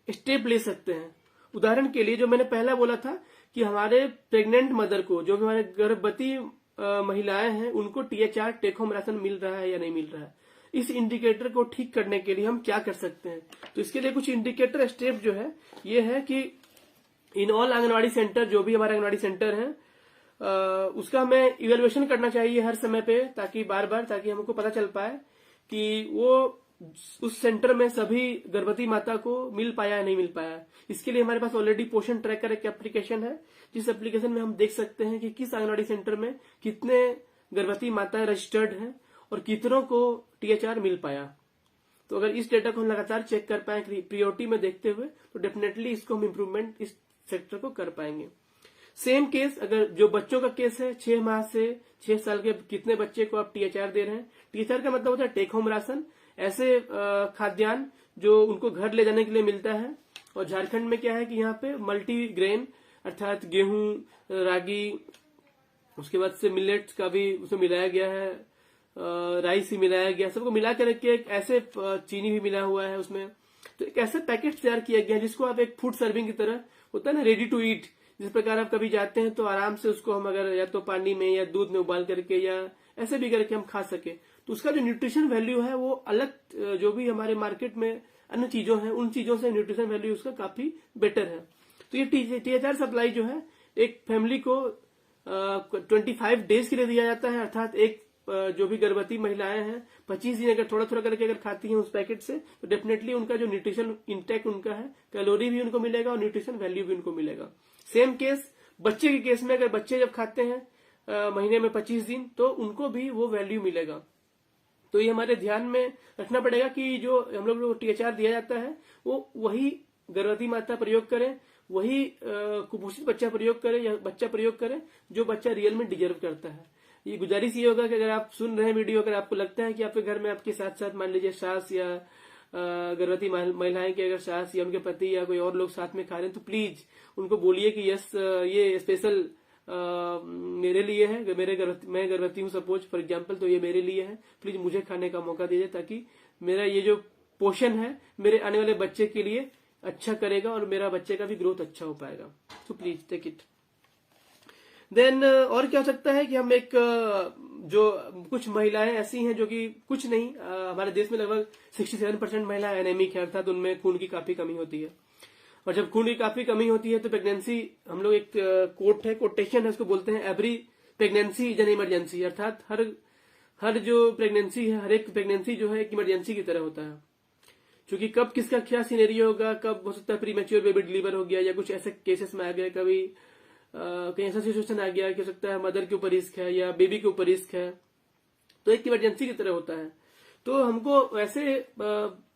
स्टेप ले सकते हैं। उदाहरण के लिए जो मैंने पहला बोला था कि हमारे प्रेग्नेंट मदर को, जो हमारे गर्भवती महिलाएं हैं, उनको THR टेक होम राशन मिल रहा है या नहीं मिल रहा है। इस इंडिकेटर को ठीक करने के लिए हम क्या कर सकते हैं, तो इसके लिए कुछ इंडिकेटर स्टेप जो है ये है कि इन ऑल आंगनवाड़ी सेंटर, जो भी हमारे आंगनवाड़ी सेंटर है, उसका हमें इवेल्युएशन करना चाहिए हर समय पे, ताकि बार बार, ताकि हमको पता चल पाए कि वो उस सेंटर में सभी गर्भवती माता को मिल पाया या नहीं मिल पाया। इसके लिए हमारे पास ऑलरेडी पोषण ट्रैकर एक एप्लीकेशन है, जिस एप्लीकेशन में हम देख सकते हैं कि किस आंगनवाड़ी सेंटर में कितने गर्भवती माताएं रजिस्टर्ड हैं और कितनों को THR मिल पाया। तो अगर इस डेटा को हम लगातार चेक कर पाए प्रियोरिटी में देखते हुए, तो डेफिनेटली इसको हम इम्प्रूवमेंट इस सेक्टर को कर पाएंगे। सेम केस अगर जो बच्चों का केस है, 6 माह से 6 साल के कितने बच्चे को आप THR दे रहे हैं। THR का मतलब होता है टेक होम राशन, ऐसे खाद्यान्न जो उनको घर ले जाने के लिए मिलता है। और झारखंड में क्या है कि यहाँ पे मल्टी ग्रेन अर्थात गेहूं, रागी, उसके बाद से मिलेट्स का भी उसमें मिलाया गया है, राइस भी मिलाया गया, सबको मिला के रख के एक ऐसे चीनी भी मिला हुआ है उसमें। तो एक ऐसे पैकेट तैयार किया गया है जिसको आप एक फूड सर्विंग की तरह होता है ना, रेडी टू ईट, जिस प्रकार आप कभी जाते हैं तो आराम से उसको हम अगर या तो पानी में या दूध में उबाल करके या ऐसे भी करके हम खा सके, तो उसका जो न्यूट्रिशन वैल्यू है वो अलग जो भी हमारे मार्केट में अन्य चीजों हैं उन चीजों से न्यूट्रिशन वैल्यू उसका काफी बेटर है। तो ये THR सप्लाई जो है एक फैमिली को 25 डेज के लिए दिया जाता है, अर्थात एक जो भी गर्भवती महिलाएं हैं 25 दिन अगर थोड़ा थोड़ा करके अगर खाती हैं उस पैकेट से, तो डेफिनेटली उनका जो न्यूट्रिशन इंटेक उनका है, कैलोरी भी उनको मिलेगा और न्यूट्रिशन वैल्यू भी उनको मिलेगा। सेम केस बच्चे के केस में, अगर बच्चे जब खाते हैं महीने में 25 दिन, तो उनको भी वो वैल्यू मिलेगा। तो ये हमारे ध्यान में रखना पड़ेगा कि जो हम लोग THR दिया जाता है वो वही गर्भवती माता प्रयोग करे, वही कुपोषित बच्चा प्रयोग करे या बच्चा प्रयोग करे जो बच्चा रियल में डिजर्व करता है। ये गुजारिश ये होगा कि अगर आप सुन रहे हैं वीडियो, अगर आपको लगता है कि आपके घर में आपके साथ साथ मान लीजिए सास या गर्भवती महिलाएं की अगर सास या उनके पति या कोई और लोग साथ में खा रहे हैं, तो प्लीज उनको बोलिए कि यस ये स्पेशल मेरे लिए है, मैं गर्भवती हूँ सपोज फॉर एग्जाम्पल, तो ये मेरे लिए है, प्लीज मुझे खाने का मौका दीजिए ताकि मेरा ये जो पोषण है मेरे आने वाले बच्चे के लिए अच्छा करेगा और मेरा बच्चे का भी ग्रोथ अच्छा हो पाएगा। तो प्लीज टेक इट। देन और क्या हो सकता है कि हम एक जो कुछ महिलाएं ऐसी हैं जो कि कुछ नहीं, हमारे देश में लगभग 67% महिलाएं एनेमिक है, अर्थात उनमें खून की काफी कमी होती है। और जब खून की काफी कमी होती है तो प्रेगनेंसी, हम लोग एक कोटेशन है उसको बोलते हैं every pregnancy is an emergency, अर्थात हर जो प्रेगनेंसी है, हर एक प्रेगनेंसी जो है एक इमरजेंसी की तरह होता है। क्योंकि कब किसका क्या सिनेरियो होगा, कब हो सकता है प्रीमेच्योर बेबी डिलीवर हो गया या कुछ ऐसे केसेस में आ गया, कभी कहीं ऐसा सिचुएशन आ गया कि हो सकता है मदर के ऊपर रिस्क है या बेबी के ऊपर रिस्क है, तो एक इमरजेंसी की तरह होता है। तो हमको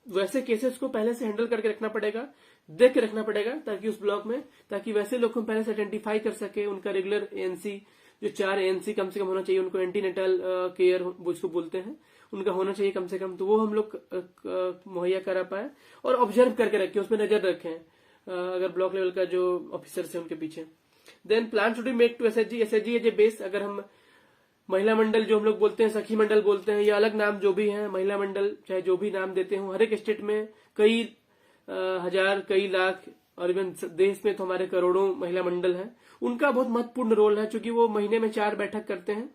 वैसे केसेस को पहले से हैंडल करके रखना पड़ेगा, देख के रखना पड़ेगा ताकि उस ब्लॉक में, ताकि वैसे लोग को पहले से आइडेंटिफाई कर सके, उनका रेगुलर ANC जो 4 ANC कम से कम होना चाहिए, उनको एंटीनेटल केयर उसको बोलते हैं, उनका होना चाहिए कम से कम, तो वो हम लोग मुहैया करा पाए और ऑब्जर्व करके रखें, उस पर नजर रखें अगर ब्लॉक लेवल का जो ऑफिसर है उनके पीछे। Then plan should be make to SHG as a base. अगर हम महिला मंडल जो हम लोग बोलते हैं, सखी मंडल बोलते हैं या अलग नाम जो भी है, महिला मंडल चाहे जो भी नाम देते हो, हर एक स्टेट में कई हजार कई लाख और इवन देश में तो हमारे करोड़ों महिला मंडल हैं, उनका बहुत महत्वपूर्ण रोल है, क्योंकि वो महीने में 4 बैठक करते हैं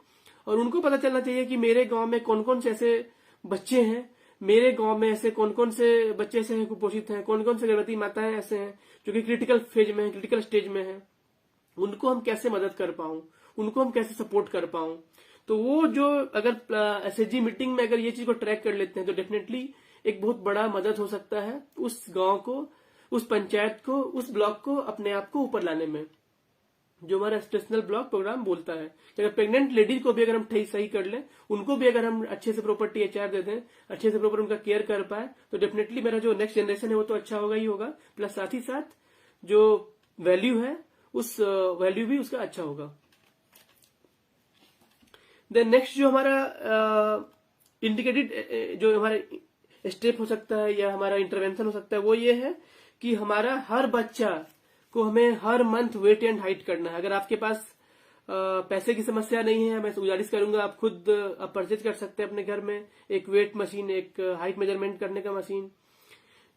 और उनको पता चलना चाहिए कि मेरे गांव में कौन कौन से ऐसे बच्चे हैं, मेरे गांव में ऐसे कौन कौन से बच्चे ऐसे हैं कुपोषित हैं, कौन कौन से गर्भवती माताएं ऐसे हैं जो कि क्रिटिकल फेज में है, क्रिटिकल स्टेज में है, उनको हम कैसे मदद कर पाऊं, उनको हम कैसे सपोर्ट कर पाऊं। तो वो जो अगर SHG मीटिंग में अगर ये चीज को ट्रैक कर लेते हैं तो डेफिनेटली एक बहुत बड़ा मदद हो सकता है उस गांव को, उस पंचायत को, उस ब्लॉक को अपने आप को ऊपर लाने में, जो हमारा स्टेशनल ब्लॉक प्रोग्राम बोलता है कि अगर प्रेग्नेंट लेडीज को भी अगर हम सही कर लें, उनको भी अगर हम अच्छे से प्रॉपर THR दे दें, अच्छे से प्रॉपर उनका केयर कर पाए, तो डेफिनेटली मेरा जो नेक्स्ट जनरेशन है वो तो अच्छा होगा ही होगा, प्लस साथ ही साथ जो वैल्यू है उस वैल्यू भी उसका अच्छा होगा। देन नेक्स्ट जो हमारा इंडिकेटेड जो हमारा स्टेप हो सकता है या हमारा इंटरवेंशन हो सकता है वो ये है कि हमारा हर बच्चा को हमें हर मंथ वेट एंड हाइट करना है। अगर आपके पास पैसे की समस्या नहीं है, मैं गुजारिश करूंगा आप खुद परचेज कर सकते हैं अपने घर में एक वेट मशीन, एक हाइट मेजरमेंट करने का मशीन,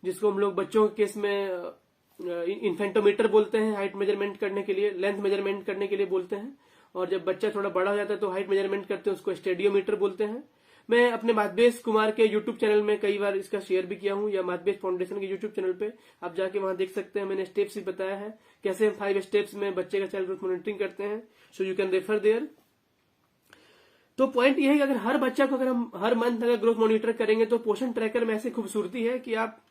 जिसको हम लोग बच्चों के केस में इन्फेंटोमीटर बोलते हैं, हाइट मेजरमेंट करने के लिए, लेंथ मेजरमेंट करने के लिए बोलते हैं। और जब बच्चा थोड़ा बड़ा हो जाता है तो हाइट मेजरमेंट करते हैं, उसको स्टेडियोमीटर बोलते हैं। मैं अपने माधवेश कुमार के यूट्यूब चैनल में कई बार इसका शेयर भी किया हूं, या माधवेश फाउंडेशन के यूट्यूब चैनल पे आप जाके वहां देख सकते हैं, मैंने स्टेप्स भी बताया है कैसे हम 5 स्टेप्स में बच्चे का चाइल्ड ग्रोथ मॉनिटरिंग करते हैं, so you can refer there. तो पॉइंट ये है कि अगर हर बच्चा को अगर हम हर मंथ अगर ग्रोथ मॉनिटर करेंगे तो पोषण ट्रैकर में ऐसी खूबसूरती है कि आप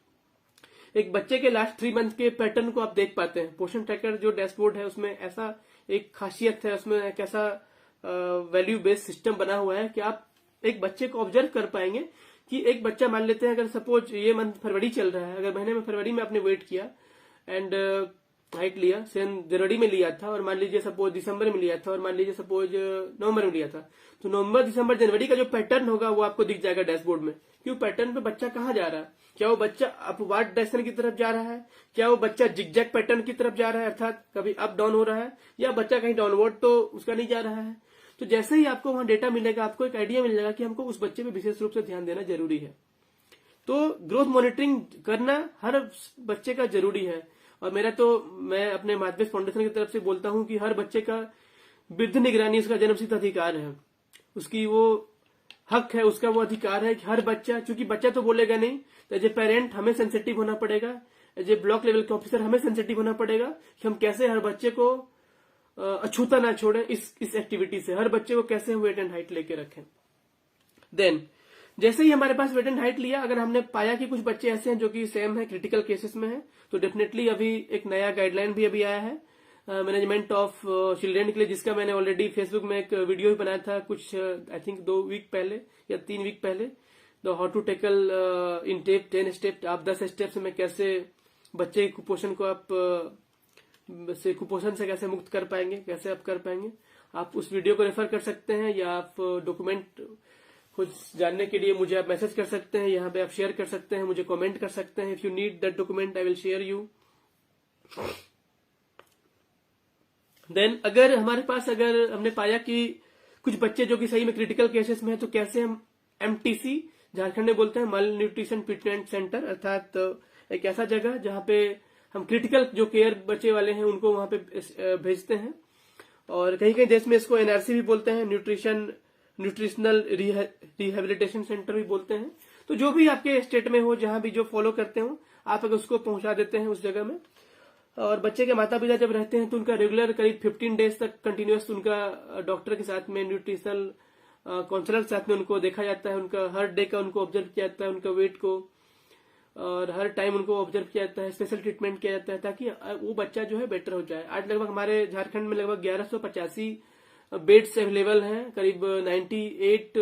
एक बच्चे के लास्ट 3 मंथ के पैटर्न को आप देख पाते हैं। पोषण ट्रैकर जो डैशबोर्ड है उसमें ऐसा एक खासियत है, उसमें एक ऐसा वैल्यू बेस्ड सिस्टम बना हुआ है कि आप एक बच्चे को ऑब्जर्व कर पाएंगे कि एक बच्चा मान लेते हैं, अगर सपोज ये मंथ फरवरी चल रहा है, अगर महीने में फरवरी में आपने वेट किया एंड हाइट लिया, जनवरी में लिया था, और मान लीजिए सपोज दिसंबर में लिया था, और मान लीजिए सपोज नवंबर में लिया था, तो नवंबर दिसंबर जनवरी का जो पैटर्न होगा वो आपको दिख जाएगा डैशबोर्ड में। क्यों पैटर्न पे बच्चा कहाँ जा रहा है, क्या वो बच्चा अपवार्ड डायरेक्शन की तरफ जा रहा है, क्या वो बच्चा जिगजैग पैटर्न की तरफ जा रहा है, अर्थात कभी अप डाउन हो रहा है, या बच्चा कहीं डाउनवर्ड तो उसका नहीं जा रहा है। तो जैसे ही आपको वहां डेटा मिलेगा, आपको एक आइडिया मिल जाएगा कि हमको उस बच्चे पे विशेष रूप से ध्यान देना जरूरी है। तो ग्रोथ मॉनिटरिंग करना हर बच्चे का जरूरी है। और मैं अपने माधवेश फाउंडेशन की तरफ से बोलता हूं कि हर बच्चे का वृद्ध निगरानी उसका जन्मसिद्ध अधिकार है, उसकी वो हक है, उसका वो अधिकार है कि हर बच्चा, चूंकि बच्चा तो बोलेगा नहीं, तो एज ए पेरेंट हमें सेंसिटिव होना पड़ेगा, एज ए ब्लॉक लेवल के ऑफिसर हमें सेंसिटिव होना पड़ेगा कि हम कैसे हर बच्चे को अछूता ना छोड़ें इस एक्टिविटी से, हर बच्चे को कैसे हम वेट एंड हाइट लेके रखें। देन जैसे ही हमारे पास वेट एंड हाइट लिया, अगर हमने पाया कि कुछ बच्चे ऐसे हैं जो कि सेम है, क्रिटिकल केसेस में है, तो डेफिनेटली अभी एक नया गाइडलाइन भी अभी आया है मैनेजमेंट ऑफ चिल्ड्रेन के लिए, जिसका मैंने ऑलरेडी फेसबुक में एक वीडियो भी बनाया था कुछ आई थिंक 2 वीक पहले या 3 वीक पहले, the how to tackle in ten 10 step, आप 10 स्टेप्स में कैसे बच्चे कुपोषण को आप कुपोषण से कैसे मुक्त कर पाएंगे, कैसे आप कर पाएंगे। आप उस वीडियो को रेफर कर सकते हैं, या आप डॉक्यूमेंट कुछ जानने के लिए मुझे आप मैसेज कर सकते हैं, यहाँ पे आप शेयर कर सकते हैं, मुझे कमेंट कर सकते हैं। If you need that document I will share you. Then अगर हमारे पास, अगर हमने पाया कि कुछ बच्चे जो कि सही में क्रिटिकल केसेस में है, तो कैसे हम MTC झारखंड में बोलते हैं माल न्यूट्रिशन ट्रीटमेंट सेंटर, अर्थात एक ऐसा जगह जहाँ पे हम क्रिटिकल जो केयर बच्चे वाले हैं उनको वहां पे भेजते हैं। और कहीं कहीं देश में इसको NRC भी बोलते हैं, न्यूट्रिशनल रिहेबिलिटेशन सेंटर भी बोलते हैं। तो जो भी आपके स्टेट में हो, जहां भी जो फॉलो करते हो, आप अगर उसको पहुंचा देते हैं उस जगह में। और बच्चे के माता पिता जब रहते हैं तो उनका रेगुलर करीब 15 डेज तक कंटिन्यूअस उनका डॉक्टर के साथ में, न्यूट्रिशनल काउंसलर के साथ में उनको देखा जाता है, उनका हर डे का उनको ऑब्जर्व किया जाता है, उनका वेट को, और हर टाइम उनको ऑब्जर्व किया जाता है, स्पेशल ट्रीटमेंट किया जाता है ताकि वो बच्चा जो है बेटर हो जाए। आज लगभग हमारे झारखंड में लगभग 1185 बेड्स अवेलेबल हैं, करीब 98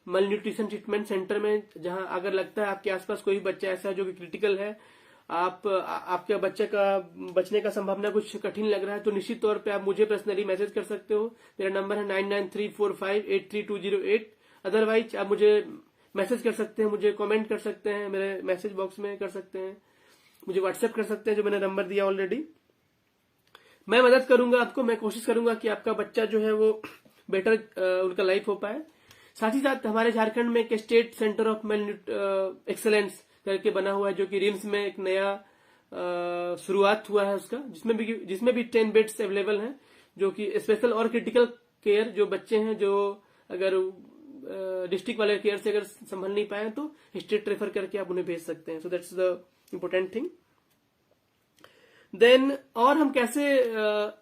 मल न्यूट्रिशन ट्रीटमेंट सेंटर में, जहां अगर लगता है आपके आसपास कोई बच्चा ऐसा है जो कि क्रिटिकल है, आपके बच्चे का बचने का संभावना कुछ कठिन लग रहा है, तो निश्चित तौर पे आप मुझे पर्सनली मैसेज कर सकते हो। मेरा नंबर है 9934583208। अदरवाइज आप मुझे मैसेज कर सकते हैं, मुझे कमेंट कर सकते हैं, मेरे मैसेज बॉक्स में कर सकते हैं, मुझे व्हाट्सएप कर सकते हैं, जो मैंने नंबर दिया ऑलरेडी। मैं मदद करूंगा आपको, मैं कोशिश करूंगा कि आपका बच्चा जो है वो बेटर उनका लाइफ हो पाए। साथ ही साथ हमारे झारखंड में एक state centre of male excellence करके बना हुआ है, जो कि रिम्स में एक नया शुरुआत हुआ है उसका, जिसमें भी 10 बेड्स अवेलेबल हैं, जो कि स्पेशल और क्रिटिकल केयर जो बच्चे हैं, जो अगर डिस्ट्रिक्ट वाले केयर से अगर संभल नहीं पाए तो स्टेट रेफर करके आप उन्हें भेज सकते हैं। So that's the important thing. Then और हम कैसे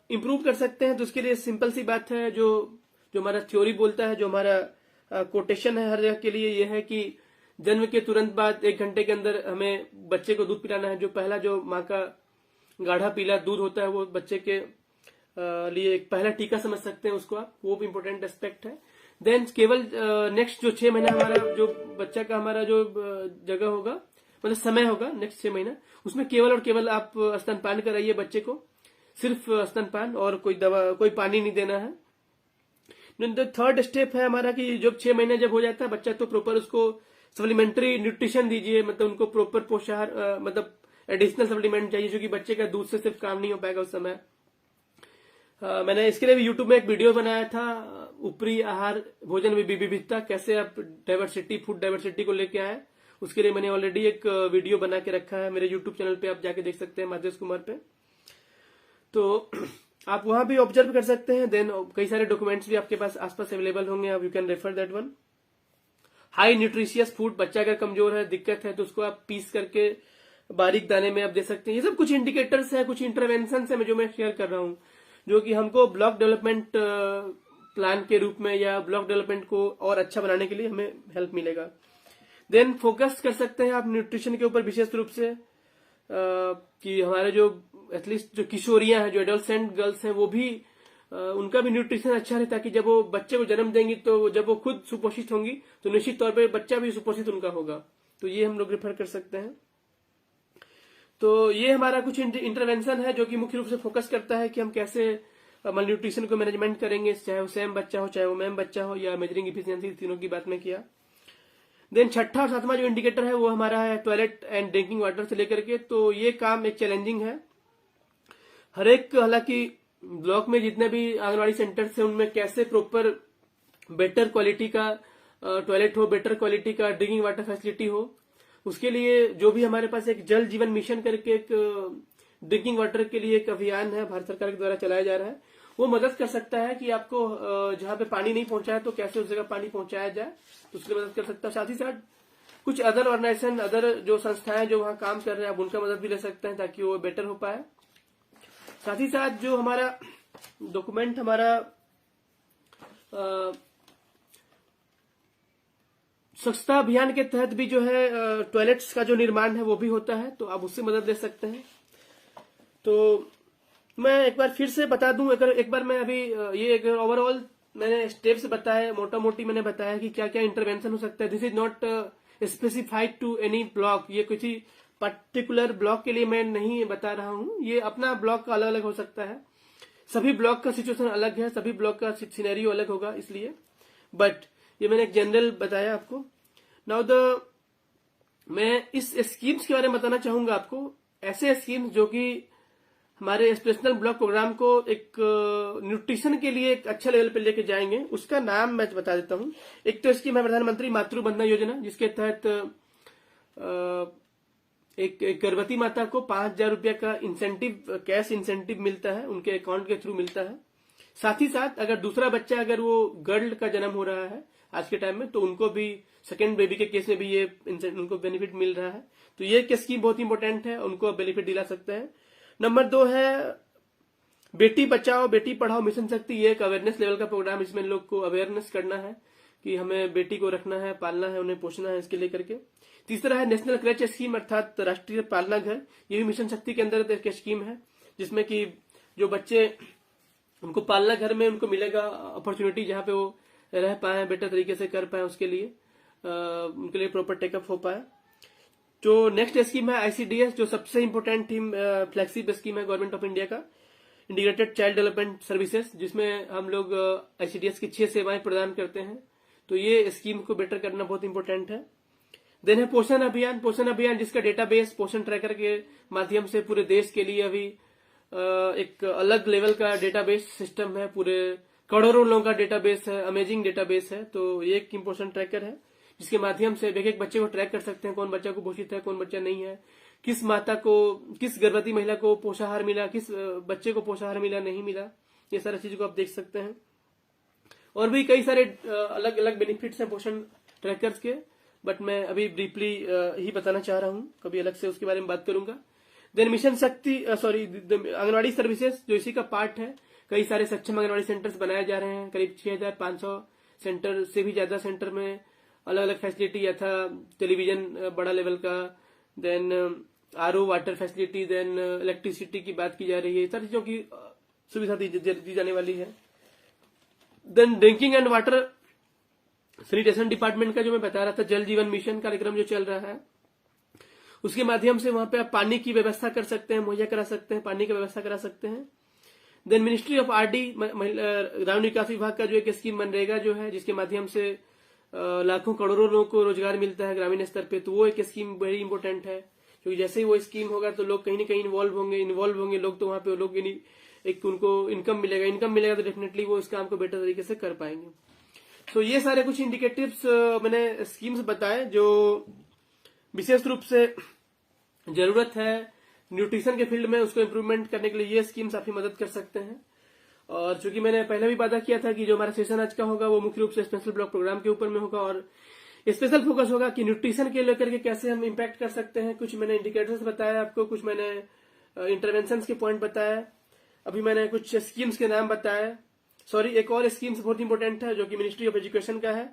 इम्प्रूव कर सकते हैं, तो उसके लिए सिंपल सी बात है, जो हमारा थ्योरी बोलता है, जो हमारा कोटेशन है हर जगह के लिए, ये है कि जन्म के तुरंत बाद 1 घंटे के अंदर हमें बच्चे को दूध पिलाना है। जो पहला जो माँ का गाढ़ा पीला दूध होता है, वो बच्चे के लिए एक पहला टीका समझ सकते हैं उसको आप, वो भी इम्पोर्टेंट एस्पेक्ट है। देन केवल नेक्स्ट जो 6 महीना हमारा जो बच्चा का हमारा जो जगह होगा, मतलब समय होगा नेक्स्ट 6 महीना, उसमें केवल और केवल आप स्तनपान कराइए बच्चे को, सिर्फ स्तनपान, और कोई दवा, कोई पानी नहीं देना है। थर्ड स्टेप है हमारा कि जब 6 महीने जब हो जाता है बच्चा, तो प्रॉपर उसको सप्लीमेंट्री न्यूट्रिशन दीजिए, मतलब उनको प्रॉपर पोषाहार, मतलब एडिशनल सप्लीमेंट चाहिए, जो कि बच्चे का दूध से सिर्फ काम नहीं हो पाएगा उस समय। मैंने इसके लिए भी यूट्यूब में एक वीडियो बनाया था, ऊपरी आहार भोजन विविधता, कैसे आप डाइवर्सिटी, फूड डाइवर्सिटी को लेके आए। उसके लिए मैंने ऑलरेडी एक वीडियो बना के रखा है मेरे यूट्यूब चैनल पे, आप जाके देख सकते हैं, माधवेश कुमार पे, तो आप वहां भी ऑब्जर्व कर सकते हैं। देन कई सारे डॉक्यूमेंट्स भी आपके पास आसपास अवेलेबल होंगे, आप you can refer that one. High nutritious food, बच्चा अगर कमजोर है, दिक्कत है, तो उसको आप पीस करके बारीक दाने में आप दे सकते हैं। ये सब कुछ इंडिकेटर्स है, कुछ इंटरवेंशन है जो मैं शेयर कर रहा हूँ, जो कि हमको ब्लॉक डेवलपमेंट प्लान के रूप में या ब्लॉक डेवलपमेंट को और अच्छा बनाने के लिए हमें हेल्प मिलेगा। देन फोकस कर सकते हैं आप न्यूट्रिशन के ऊपर विशेष रूप से, कि हमारे जो एटलीस्ट जो किशोरियां हैं, जो एडोलसेंट गर्ल्स हैं, वो भी उनका भी न्यूट्रिशन अच्छा रहे, ताकि जब वो बच्चे को जन्म देंगी तो जब वो खुद सुपोषित होंगी तो निश्चित तौर पे बच्चा भी सुपोषित उनका होगा। तो ये हम लोग रेफर कर सकते हैं। तो ये हमारा कुछ इंटरवेंशन है जो कि मुख्य रूप से फोकस करता है कि हम कैसे मल न्यूट्रिशन को मैनेजमेंट करेंगे, चाहे वो सेम बच्चा हो, चाहे वो मैम बच्चा हो, या मेजरिंग इफिशियंसी, तीनों की बात में किया। देन छठा और सातवां जो इंडिकेटर है वो हमारा है टॉयलेट एंड ड्रिंकिंग वाटर से लेकर के। तो ये काम एक चैलेंजिंग है। हर एक, हालांकि ब्लॉक में जितने भी आंगनबाड़ी सेंटर्स है उनमें कैसे प्रॉपर बेटर क्वालिटी का टॉयलेट हो, बेटर क्वालिटी का ड्रिंकिंग वाटर फैसिलिटी हो, उसके लिए जो भी हमारे पास एक जल जीवन मिशन करके एक ड्रिंकिंग वाटर के लिए एक अभियान है भारत सरकार के द्वारा चलाया जा रहा है, वो मदद कर सकता है कि आपको जहां पे पानी नहीं पहुंचा है तो कैसे उस जगह पानी पहुंचाया जाए, तो उसके लिए मदद कर सकता है। साथ ही साथ कुछ अदर ऑर्गेनाइजेशन, अदर जो संस्थाएं जो वहां काम कर रहे हैं, आप उनका मदद भी ले सकते हैं ताकि वो बेटर हो पाए। साथ ही साथ जो हमारा डॉक्यूमेंट, हमारा स्वच्छता अभियान के तहत भी जो है टॉयलेट्स का जो निर्माण है वो भी होता है, तो आप उससे मदद ले सकते हैं। तो मैं एक बार फिर से बता दूं, एक बार मैं अभी ये एक ओवरऑल मैंने स्टेप्स बताए, मोटा मोटी मैंने बताया कि क्या क्या इंटरवेंशन हो सकता है। This is not specified to any block, ये किसी पर्टिकुलर ब्लॉक के लिए मैं नहीं बता रहा हूं, ये अपना ब्लॉक का अलग अलग हो सकता है, सभी ब्लॉक का सिचुएशन अलग है, सभी ब्लॉक का सिनेरियो अलग होगा, इसलिए बट ये मैंने एक जनरल बताया आपको। नाउ मैं इस स्कीम्स के बारे में बताना चाहूंगा आपको, ऐसे स्कीम्स जो कि हमारे एस्पिरेशनल ब्लॉक प्रोग्राम को एक न्यूट्रिशन के लिए एक अच्छा लेवल पे लेके जाएंगे। उसका नाम मैं बता देता हूं। एक तो स्कीम है प्रधानमंत्री मातृ वंदना योजना, जिसके तहत एक गर्भवती माता को 5,000 रुपया का इंसेंटिव, कैश इंसेंटिव मिलता है, उनके अकाउंट के थ्रू मिलता है। साथ ही साथ अगर दूसरा बच्चा, अगर वो गर्ल का जन्म हो रहा है आज के टाइम में, तो उनको भी सेकेंड बेबी के केस में भी ये उनको बेनिफिट मिल रहा है। तो ये स्कीम बहुत इंपॉर्टेंट है, उनको बेनिफिट दिला सकते हैं। नंबर 2 है बेटी बचाओ बेटी पढ़ाओ मिशन शक्ति। ये एक अवेयरनेस लेवल का प्रोग्राम, इसमें लोग को अवेयरनेस करना है कि हमें बेटी को रखना है, पालना है, उन्हें पोषना है, इसके लेकर के। तीसरा है नेशनल क्रेच स्कीम, अर्थात राष्ट्रीय पालना घर। ये भी मिशन शक्ति के अंदर एक स्कीम है, जिसमें कि जो बच्चे, उनको पालना घर में उनको मिलेगा अपॉर्चुनिटी, जहां पे वो रह पाए, बेटर तरीके से कर पाए, उसके लिए उनके लिए प्रॉपर टेकअप हो पाए। जो नेक्स्ट स्कीम है आईसीडीएस, जो सबसे इंपॉर्टेंट थीम फ्लैगशिप स्कीम है गवर्नमेंट ऑफ इंडिया का, इंटीग्रेटेड चाइल्ड डेवलपमेंट सर्विसेज, जिसमें हम लोग आईसीडीएस की 6 सेवाएं प्रदान करते हैं। तो ये स्कीम को बेटर करना बहुत इंपॉर्टेंट है। देन है पोषण अभियान। पोषण अभियान जिसका डेटाबेस पोषण ट्रैकर के माध्यम से पूरे देश के लिए अभी एक अलग लेवल का डेटाबेस सिस्टम है, पूरे करोड़ों लोगों का डेटाबेस है, अमेजिंग डेटाबेस है। तो ये एक पोषण ट्रैकर है, जिसके माध्यम से एक एक बच्चे को ट्रैक कर सकते हैं, कौन बच्चा को पोषित है, कौन बच्चा नहीं है, किस माता को, किस गर्भवती महिला को पोषाहार मिला, किस बच्चे को पोषाहार मिला, नहीं मिला, ये सारी चीजों को आप देख सकते हैं। और भी कई सारे अलग अलग बेनिफिट्स हैं पोषण ट्रैकर्स के, बट मैं अभी ब्रीफली ही बताना चाह रहा हूं, कभी अलग से उसके बारे में बात करूंगा। देन मिशन शक्ति, आंगनबाड़ी सर्विसेज, जो इसी का पार्ट है। कई सारे सक्षम आंगनबाड़ी सेंटर्स बनाए जा रहे हैं, करीब 6,500 सेंटर से भी ज्यादा सेंटर में अलग अलग फैसिलिटी, यथा टेलीविजन बड़ा लेवल का, then RO water facility, then electricity की बात की जा रही है, सारी चीजों की सुविधा दी जाने वाली है। Then drinking and water sanitation department का जो मैं बता रहा था, जल जीवन मिशन कार्यक्रम जो चल रहा है, उसके माध्यम से वहां पे आप पानी की व्यवस्था कर सकते हैं, मुहैया करा सकते हैं, पानी की व्यवस्था करा सकते हैं। देन मिनिस्ट्री ऑफ आरडी, ग्रामीण विकास विभाग का जो एक स्कीम मनरेगा जो है, जिसके माध्यम से लाखों करोड़ों लोगों को रोजगार मिलता है ग्रामीण स्तर पे, तो वो एक स्कीम वेरी इंपॉर्टेंट है, क्योंकि जैसे ही वो स्कीम होगा तो लोग कहीं ना कहीं इन्वॉल्व होंगे लोग, तो वहां पे लोग एक उनको इनकम मिलेगा तो डेफिनेटली वो इस काम को बेटर तरीके से कर पाएंगे। तो ये सारे कुछ इंडिकेटिव्स मैंने स्कीम्स बताए जो विशेष रूप से जरूरत है न्यूट्रिशन के फील्ड में, उसको इम्प्रूवमेंट करने के लिए ये स्कीम्स आपकी मदद कर सकते हैं। और चूंकि मैंने पहले भी वादा किया था कि जो हमारा सेशन आज का होगा वो मुख्य रूप से स्पेशल ब्लॉक प्रोग्राम के ऊपर में होगा, और स्पेशल फोकस होगा कि न्यूट्रिशन के लेकर के कैसे हम इम्पैक्ट कर सकते हैं। कुछ मैंने इंडिकेटर्स बताया आपको, कुछ मैंने इंटरवेंशन के पॉइंट बताया, अभी मैंने कुछ स्कीम्स के नाम बताए। एक और स्कीम्स बहुत इंपॉर्टेंट है जो कि मिनिस्ट्री ऑफ एजुकेशन का है,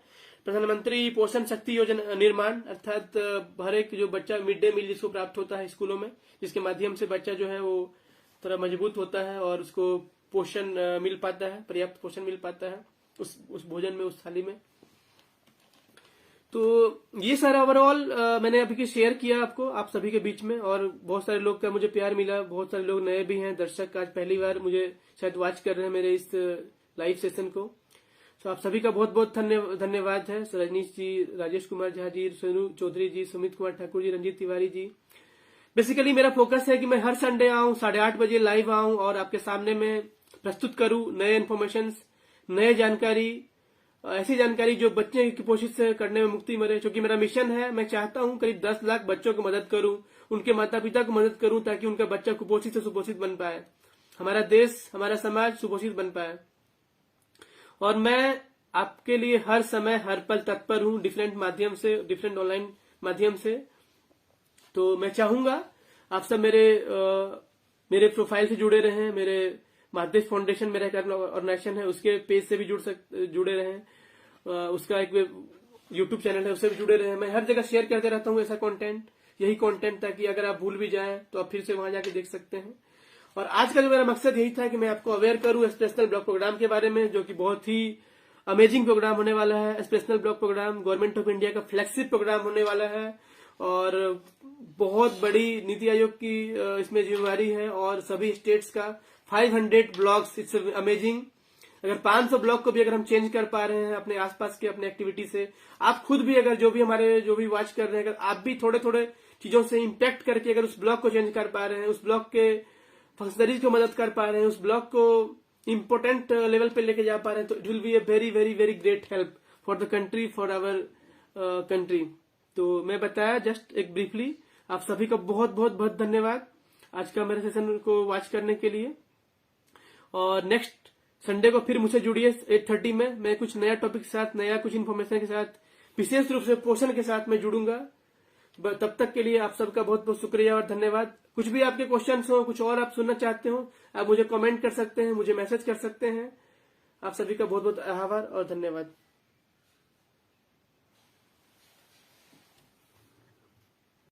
प्रधानमंत्री पोषण शक्ति योजना निर्माण, अर्थात हर एक जो बच्चा मिड डे मील जिसको प्राप्त होता है स्कूलों में, जिसके माध्यम से बच्चा जो है वो थोड़ा मजबूत होता है और उसको पोषण मिल पाता है, पर्याप्त पोषण मिल पाता है उस भोजन में, उस थाली में। तो ये सारा ओवरऑल मैंने अभी शेयर किया आपको, आप सभी के बीच में, और बहुत सारे लोग का मुझे प्यार मिला। बहुत सारे लोग नए भी हैं, दर्शक आज पहली बार मुझे शायद वॉच कर रहे हैं मेरे इस लाइव सेशन को। तो आप सभी का बहुत बहुत धन्यवाद है। रजनीश जी, राजेश कुमार झा जी, सोनू चौधरी जी, सुमित कुमार ठाकुर जी, रंजीत तिवारी जी। बेसिकली मेरा फोकस है कि मैं हर संडे आऊं, 8:30 बजे लाइव आऊं और आपके सामने मैं प्रस्तुत करूं नए इन्फॉर्मेशन, नए जानकारी, ऐसी जानकारी जो बच्चे कुपोषित से करने में मुक्ति मरे। क्योंकि मेरा मिशन है, मैं चाहता हूं करीब 10 लाख बच्चों की मदद करूं, उनके माता पिता को मदद करूं, ताकि उनका बच्चा कुपोषित से सुपोषित बन पाए, हमारा देश, हमारा समाज सुपोषित बन पाए। और मैं आपके लिए हर समय हर पल तत्पर हूं, डिफरेंट माध्यम से, डिफरेंट ऑनलाइन माध्यम से। तो मैं चाहूंगा आप सब मेरे प्रोफाइल से जुड़े रहें, मेरे महादेश फाउंडेशन मेरा एक ऑर्गेनाइजेशन है, उसके पेज से भी जुड़े रहें, उसका एक यूट्यूब चैनल है, उससे भी जुड़े रहें। मैं हर जगह शेयर करते रहता हूँ ऐसा कंटेंट, यही कंटेंट, ताकि अगर आप भूल भी जाएं तो आप फिर से वहां जाके देख सकते हैं। और आज का जो मेरा मकसद यही था कि मैं आपको अवेयर करूं एस्पिरेशनल ब्लॉक प्रोग्राम के बारे में, जो कि बहुत ही अमेजिंग प्रोग्राम होने वाला है। Aspirational block program government of India का फ्लैगशिप प्रोग्राम होने वाला है और बहुत बड़ी नीति आयोग की इसमें जिम्मेवारी है, और सभी स्टेट्स का 500 ब्लॉक्स। It's amazing. अगर 500 ब्लॉक को भी अगर हम चेंज कर पा रहे हैं अपने आसपास के अपने एक्टिविटी से, आप खुद भी अगर जो भी वॉच कर रहे हैं, अगर आप भी थोड़े थोड़े चीजों से इम्पैक्ट करके अगर उस ब्लॉक को चेंज कर पा रहे हैं, उस ब्लॉक के फंक्शनरीज को मदद कर पा रहे हैं, उस ब्लॉक को इम्पोर्टेंट लेवल पे लेके जा पा रहे हैं, तो it will be a very very very great help for the country, for our country. तो मैं बताया जस्ट एक ब्रीफली। आप सभी का बहुत बहुत बहुत धन्यवाद आज का मेरे सेशन को वॉच करने के लिए। और नेक्स्ट संडे को फिर मुझसे जुड़िए 8:30 में। मैं कुछ नया टॉपिक के साथ, नया कुछ इन्फॉर्मेशन के साथ, विशेष रूप से पोषण के साथ मैं जुड़ूंगा। तब तक के लिए आप सबका बहुत बहुत शुक्रिया और धन्यवाद। कुछ भी आपके क्वेश्चंस हो, कुछ और आप सुनना चाहते हो, आप मुझे कमेंट कर सकते हैं, मुझे मैसेज कर सकते हैं। आप सभी का बहुत बहुत आभार और धन्यवाद।